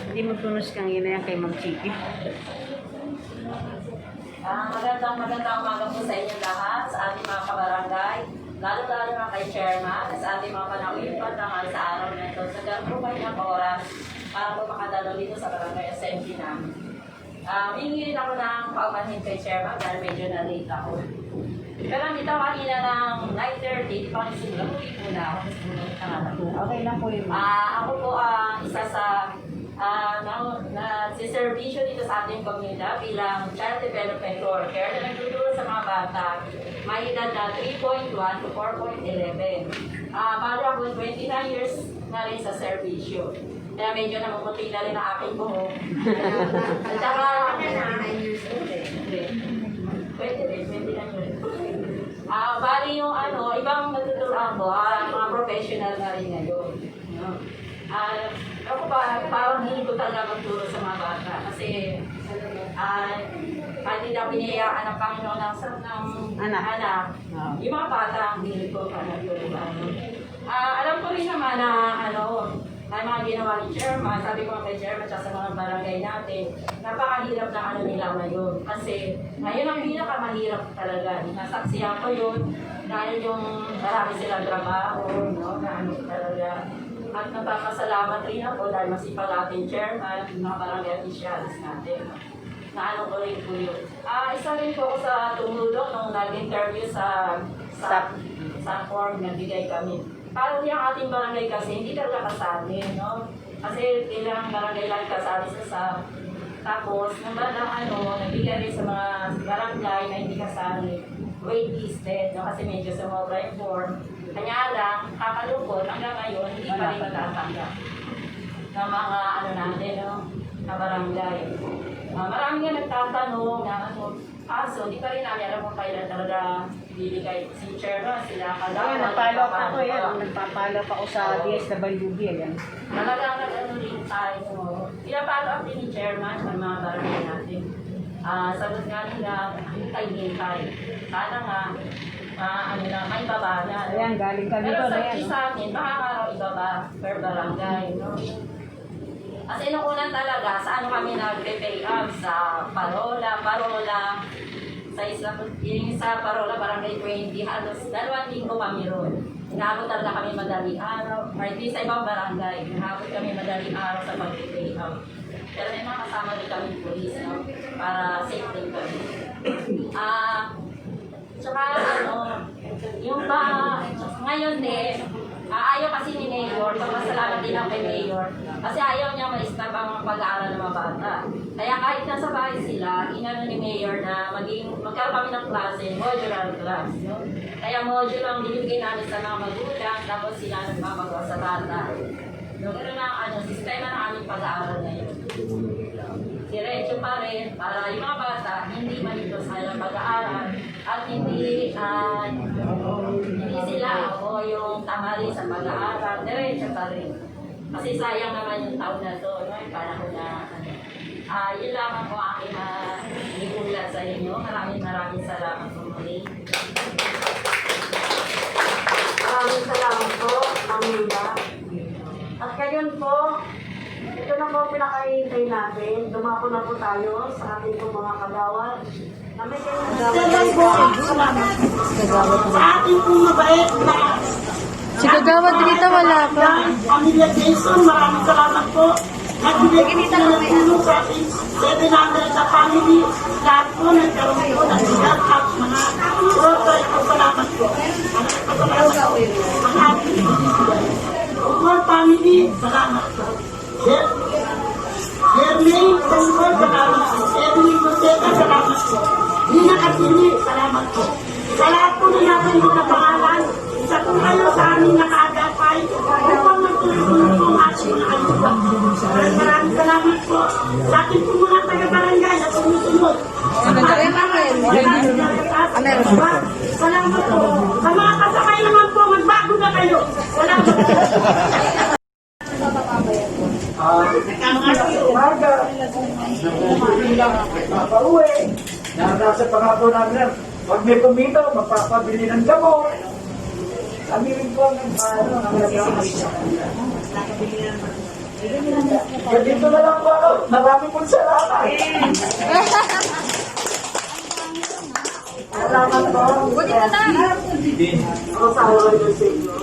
Hindi mo tunos kang ina yan kay Ma'am Chiki. Magandang umaga po sa inyo lahat, sa ating mga kabarangay, lalo-lalo na kay Chairman, sa ating mga panawipan naman sa araw na ito. Sa ganun po kayo ng oras para po makadalo dito sa barangay assembly namin. Hingilin ako ng paumanhin kay Chairman dahil medyo na-late ako. Pero dito kanina ng 9:30, di pa nagsimula, uwi po na ako. Okay lang po yun. Ako po isa sa nagsiservisyo dito sa ating komunidad bilang child development worker na nagtuturo sa mga bata may edad na 3.1 to 4.11. Bali ako 29 years na rin sa servisyo. Kaya medyo namumuti na rin ang aking buhok. At saka, 29 years old eh. 29 years old. Bali yung ibang natuturuan ko, mga professional na rin ngayon. Ako parang hindi ko talaga magturo sa mga bata kasi hindi na pinayaan ng Panginoon ng anak. Yung mga bata ang hindi ko magturuan. Alam ko rin naman na may mga ginawa ni Chairman, sabi ko kay Chairman sa mga barangay natin, napakahirap na nila ngayon. Kasi ngayon ang pinakamahirap talaga. Nasaksiyan ko yun dahil yung marami silang trabaho, na talaga. At napapasalamat rin ako dahil masipag ating chairman, mga barangay officials natin. Na ko rin po yun. Isa rin po ako sa tumulong nung nag-interview sa form na bigay kami. Parang yung ating barangay kasi hindi talaga kasali, no? Kasi kailangan barangay lang kasali sa tapos, nabigay rin sa mga barangay na hindi kasali, waitlisted, no? Kasi medyo sumobra yung form. Kanya lang, kakalungkot, hanggang ngayon, hindi pa rin matatanggap ng mga natin, na barangay. Marami nga nagtatanong na kaso, di pa rin namin alam kung kailan talaga bibigay si Chairman, sila kalawan. Nagpapalo pa ako yan. Nagpapalo pa ako sa DSWD. Yan. Talagang rin tayo. Pinapalo up din ni Chairman ng mga barangay natin. Sagot nga nila, hintay-hintay. Sana nga, may baba na. Ayan, galing kami pero doon. Ayan, sa akin, baka araw ibaba per barangay. No? Kasi nung unang talaga, sa kami nag-pay up sa Parola, sa Parola, barangay 20, halos 2 linggo kami ron. Inaabot talaga kami madaling araw, or at least sa ibang barangay, inaabot kami madaling araw sa pag-pay up. Pero may mga kasama din kami police, no? Para safe din kami. Tsaka yung ngayon din, ayaw kasi ni Mayor, pagpasalamat din ako kay Mayor, kasi ayaw niya ma-stop ang pag-aaral ng mga bata. Kaya kahit nasa bahay sila, inano ni Mayor na magkaroon kami ng klase, modular class. No? Kaya module ang binibigay namin sa mga magulang, tapos sila nagmamagawa sa bata. No, gano'n ang sistema ng aming pag-aaral ngayon. Diretso pa rin para yung mga bata hindi malito sa pag-aaral at hindi sila o yung tama rin sa pag-aaral, diretso pa rin. Kasi sayang naman yung taon na to, no? Yung panahon na yun lamang po aking ikulat sa inyo. Maraming salamat po muli. Maraming salamat po, Mamila. At ngayon po, ito na po pinakahihintay natin. Dumako na po tayo sa ating po mga kagawad. Na may kailangan po ang salamat. Sa ating po mabait na Si Kagawad dito wala pa. Pamilya Jason, maraming salamat po. Nagbigay po ng tulong sa ating 700 na family. Lahat po nagkaroon po ng sigat at mga protoy po. Salamat po. Ang ating Ukol family, salamat po. Jermaine Tungkol, salamat po. Edwin Fonseca, salamat po. Nina Katini, salamat po. Sa lahat po na natin mga pangalan, isa po kayo sa aming nakaagapay upang magtulong po ang ating mga ayuda. Maraming salamat po. Sa ating po mga taga-barangay na sumusunod. Salamat po. Sa mga kasakay naman po, magbago na kayo. Salamat po. lang, papauwi. Nasa pangako namin, pag may kumita, magpapabili ng gamot. Kami rin po ang nagkakasya sa kanila. Dito na lang po ako. Marami pong salamat. Salamat po. Buti mo na. Rosario Yusino.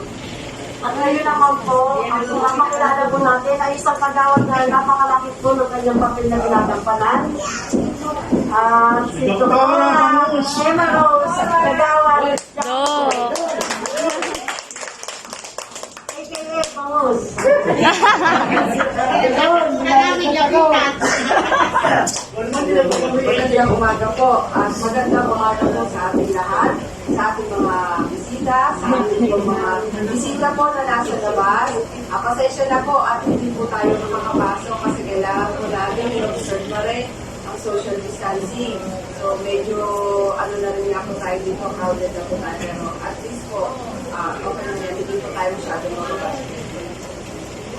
At ngayon naman po, ang makilala po natin ay isang kagawad na napakalaki po ng kanyang papel na ginagampanan. Si Emma Rose, kagawad. AKA Bangus. Magandang umaga po. At magandang umaga po sa ating lahat, sa ating mga bisita, sa ating mga bisita po na nasa labas. Pasensya na po at hindi po tayo makapasok kasi kailangan po natin i-observe pa rin ang social distancing. So medyo na rin nga po tayo dito, crowded na po tayo. Pero at least po, okay na yan, hindi po tayo masyadong makapasok.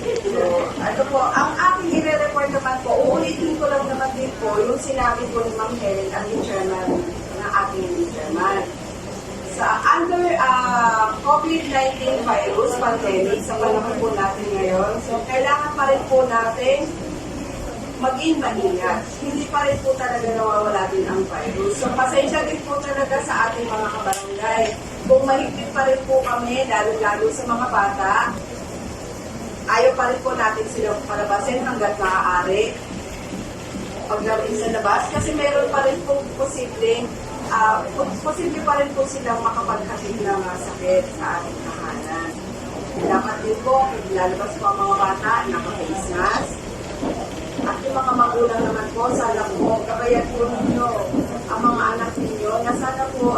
So, ano po, ang aking i-report naman po, uulitin ko lang naman din po yung sinabi po ni Ma'am Helen, ang chairman ng ating chairman. Sa under COVID-19 virus pandemic, sa panahon po natin ngayon, so kailangan pa rin po natin maging maingat. Hindi pa rin po talaga nawawala din ang virus. So, pasensya din po talaga sa ating mga kabarangay. Kung mahigpit pa rin po kami, lalo-lalo sa mga bata, ayaw pa rin po natin silang palabasin hanggat maaari pagdating sa labas kasi meron pa rin po posible pa rin po silang makapaghatid ng sakit sa ating tahanan. Dapat din po, lalabas po ang mga bata, naka-face mask. At yung mga magulang naman po, sana po, kabayan po ninyo ang mga anak ninyo na sana po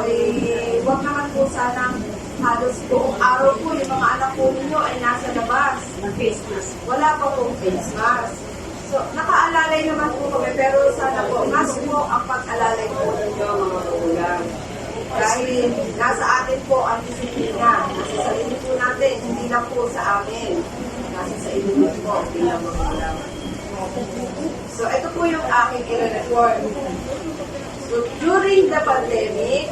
huwag naman po sanang halos buong araw po yung mga anak po ninyo ay nasa labas. Face mask. Wala pa pong face mask. So, nakaalalay naman po kami, pero sana po, mas po ang pag-alalay po ninyo mga magulang. Dahil nasa atin po ang disiplina. Nasa sarili po natin, hindi lang po sa amin. Nasa sa inyo po, bilang magulang. So, ito po yung aking i-report. So, during the pandemic,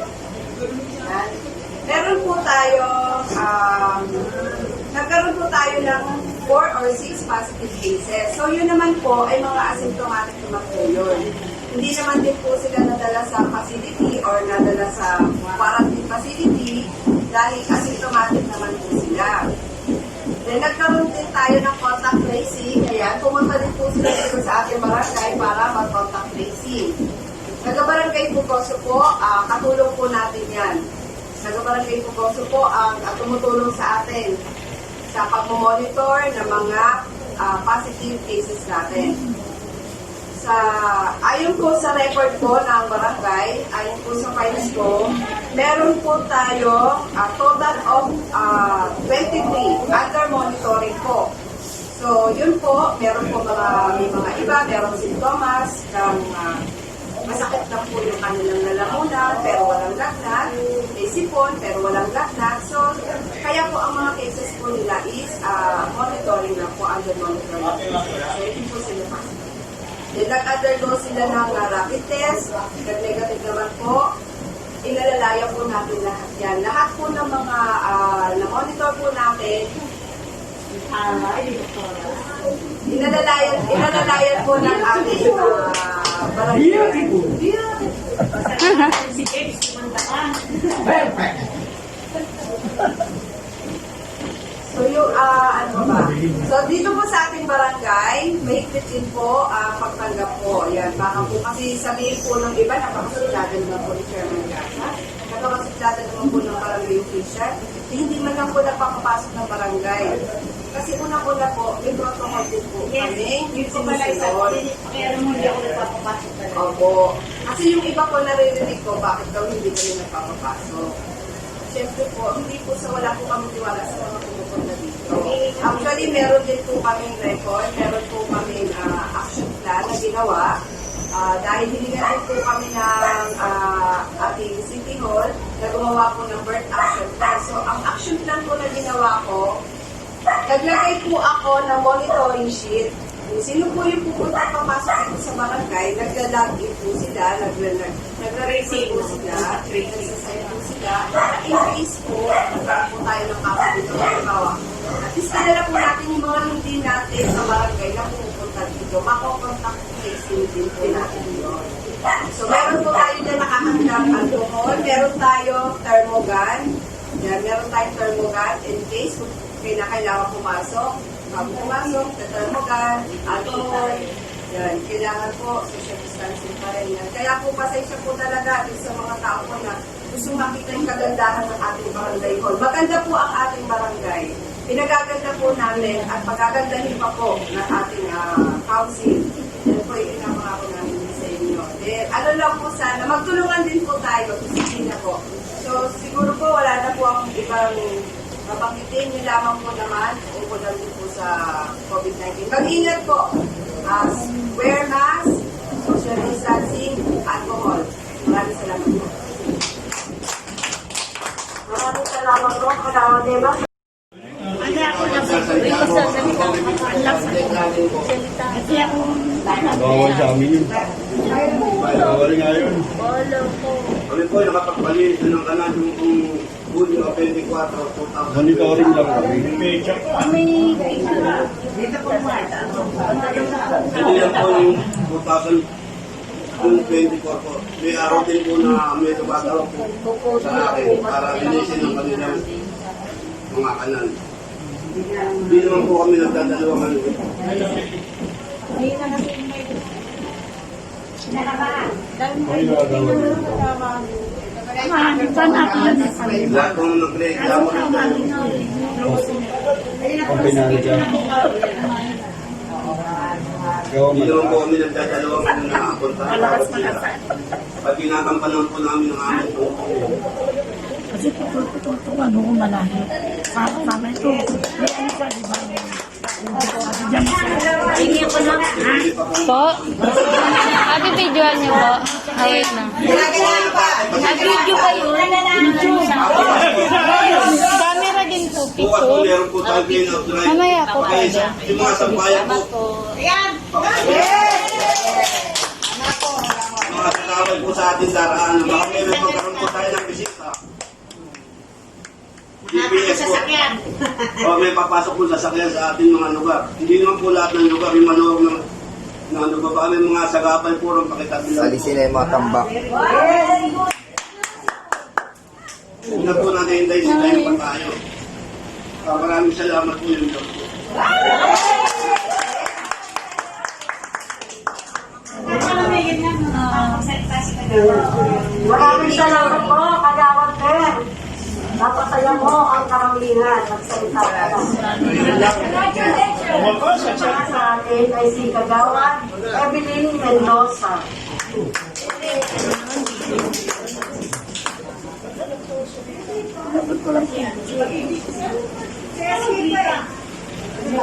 meron po tayo, nagkaroon po tayo ng 4 or 6 positive cases. So, yun naman po ay mga asymptomatic naman po yun. Hindi naman din po sila nadala sa facility or nadala sa quarantine facility dahil asymptomatic naman po sila. Then, nagkaroon din tayo ng contact tracing. Kaya, pumunta din po sila dito sa ating barangay para mag-contact tracing. Nag-barangay Pugoso po, katulong po natin yan. Nag-barangay Pugoso po ang tumutulong sa atin sa pag-monitor ng mga positive cases natin. Ayon po sa record po ng barangay, ayon po sa files ko, meron po tayo total of 23 under monitoring po. So, yun po, meron po may mga iba, meron sintomas ng masakit na po yung kanilang lalamunan, pero walang lagnat, may sipon, pero walang lagnat. So, kaya po ang mga cases po nila is monitoring na po, under monitoring. So, hindi po sila positive. Then, nag-undergo sila ng rapid test, nag-negative naman po, inalalaya po natin lahat yan. Lahat po ng mga na-monitor po natin, inalalayan po ng ating barangay. Si James, kumanta ka. So, yung, So, dito po sa ating barangay, may higpit din po pagtanggap po. Ayan, baka po kasi sabihin po ng iba, napakasiklada naman po ni Chairman Casa. Napakasiklada naman po ng barangay official. Hindi man lang po napapapasok ng barangay. Kasi una-una po, may protocol din po kami. Yung sumusunod. Pero hindi ako nagpapapasok talaga. Opo. Kasi yung iba po naririnig ko, bakit daw hindi kami nagpapapasok. Siyempre po, hindi po sa wala po kami tiwala sa mga pumupunta dito. Actually, meron din po kaming record, meron po kaming action plan na ginawa. Dahil hiningan din po kami ng ating City Hall na gumawa po ng birth action plan. So, ang action plan po na ginawa ko, naglagay po ako ng monitoring sheet Kung sino po yung pupunta at papasok dito sa barangay, nagla-login po sila, nagla-register po sila, nagsasayin po sila. In case po, nagkaroon po tayo ng kaso dito, halimbawa. At least kilala po natin yung mga hindi natin sa barangay na pupunta dito. Makokontact tracing din po natin yun. So, meron po tayo dyan nakahandang alcohol, meron tayo thermogun. Yan, meron tayong thermogun in case kung kailangan pumasok. Bago pumasok, thermogun, alcohol. Yan, kailangan po social distancing pa rin yan. Kaya po, pasensya po talaga din sa mga tao po na gusto makita yung kagandahan ng ating barangay hall. Maganda po ang ating barangay. Pinagaganda po namin at pagagandahin pa po ng ating council. Yan po yung pinapangako namin sa inyo. Then, ano lang po sana, magtulungan din po tayo, isipin na po. So, siguro po wala na po ang ibang mapangkitin nyo lamang po naman tungkol lang din po sa COVID-19. Mag-ingat po. Wear mask, social distancing, alcohol. Maraming salamat po. Maraming salamat po, Kagawad Eva. Bawal sa amin yun. Bawal nga yun. Kami po nakapagpalit ng kanan yung Julio 24, 2000. Monitoring lang kami. Hindi lang po yung 2024 po. May araw din po na may tumatawag po sa akin para linisin ang kanilang mga kanan. Hindi naman po kami nagdadalawang ano. Lahat po nung nag-reklamo nito. Kombinado dyan. Hindi naman po kami nagdadalawang ano na puntahan para sila. Pag kinakampanan po namin ang aming po. Kasi ano ko malahi. Sama ito. Hindi ako lang. Po? Abi, videoan niyo po. Wait lang. Nag-video kayo. Camera din po, Bukas po picture. meron po tayo pinag-drive. Mamaya po. Yung mga sambayan po. Mga kasawal po sa ating daraan. Baka meron magkaroon po tayo ng bisita. GPS po. O may papasok po sasakyan sa ating mga lugar. Hindi naman po lahat ng lugar. Yung maluwag ng lugar. Baka may mga sagapal po rin pakitabi lang po. Alisin na yung mga tambak. Huwag na po natin hintayin si tayo pa tayo. Maraming salamat po yung po. Maraming salamat po, Kagawad Ter. Napasaya mo ang karamihan. Nagsalita ka lang. Sa atin ay si Kagawad Evelyn Mendoza.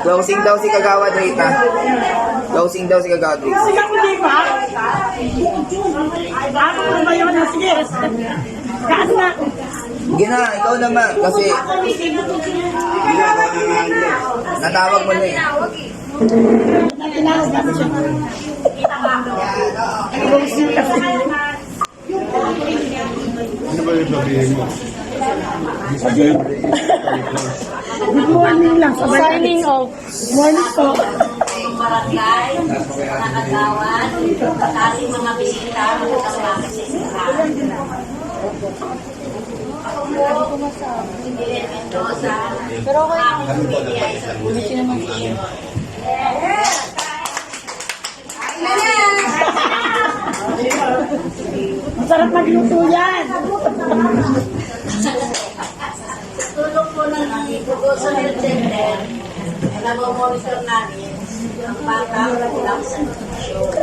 Closing daw si Kagawad Rita. Closing daw si Kagawad Rita. Sige, hindi ba? Ano ba yun? Sige. Kaas na. Sige na, ikaw naman. Kasi natawag mo na eh. Ano ba yung sabihin mo? Good morning lang. Signing off. Morning po. Yung barangay, nakagawan, at ating mga bisita, magkasama sa isang Mendoza. Pero okay. Aking pamilya ay sa puso. Masarap magluto yan. Tulong po ng Bukod sa health center, nag-monitor namin ang bata lang sa nutrisyon.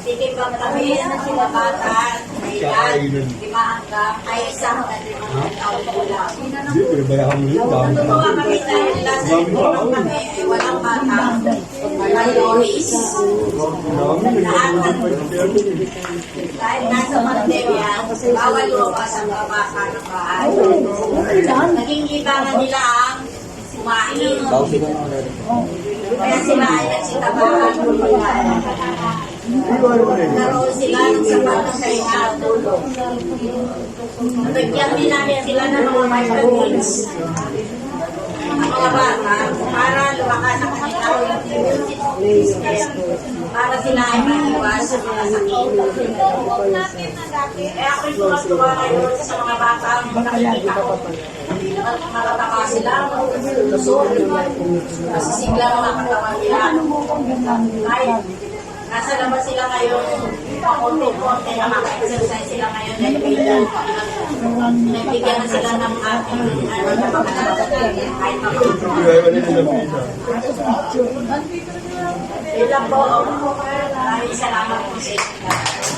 Titibang kami na sila bata, may edad, 5 hanggang ay 1 hanggang 5 taon po lang. Natutuwa kami dahil last year tulong kami ay walang bata, mayrois. Dahil nasa pandemya, bawal lumabas ang babasa ng bahay. Naging libangan nila ang kumain. Kaya sila ay nagsitabahan. Naroon sila ng sapat ng kahinga at tulog. Nabigyan din namin sila ng mga vitamins. Ang mga bata para lumakas ang kanilang immune system. Para sila ay maiwas sa mga sakit. Kaya ako yung tuwa ngayon sa mga bata ang nakikita ko. Matataka sila, lusot, nasisigla ang mga katawan nila. Kahit nasa labas sila ngayon, pakunti-kunti na maka-exercise sila ngayon dahil nagbigyan na sila ng ating kahit ilang po, maraming salamat po sa inyo.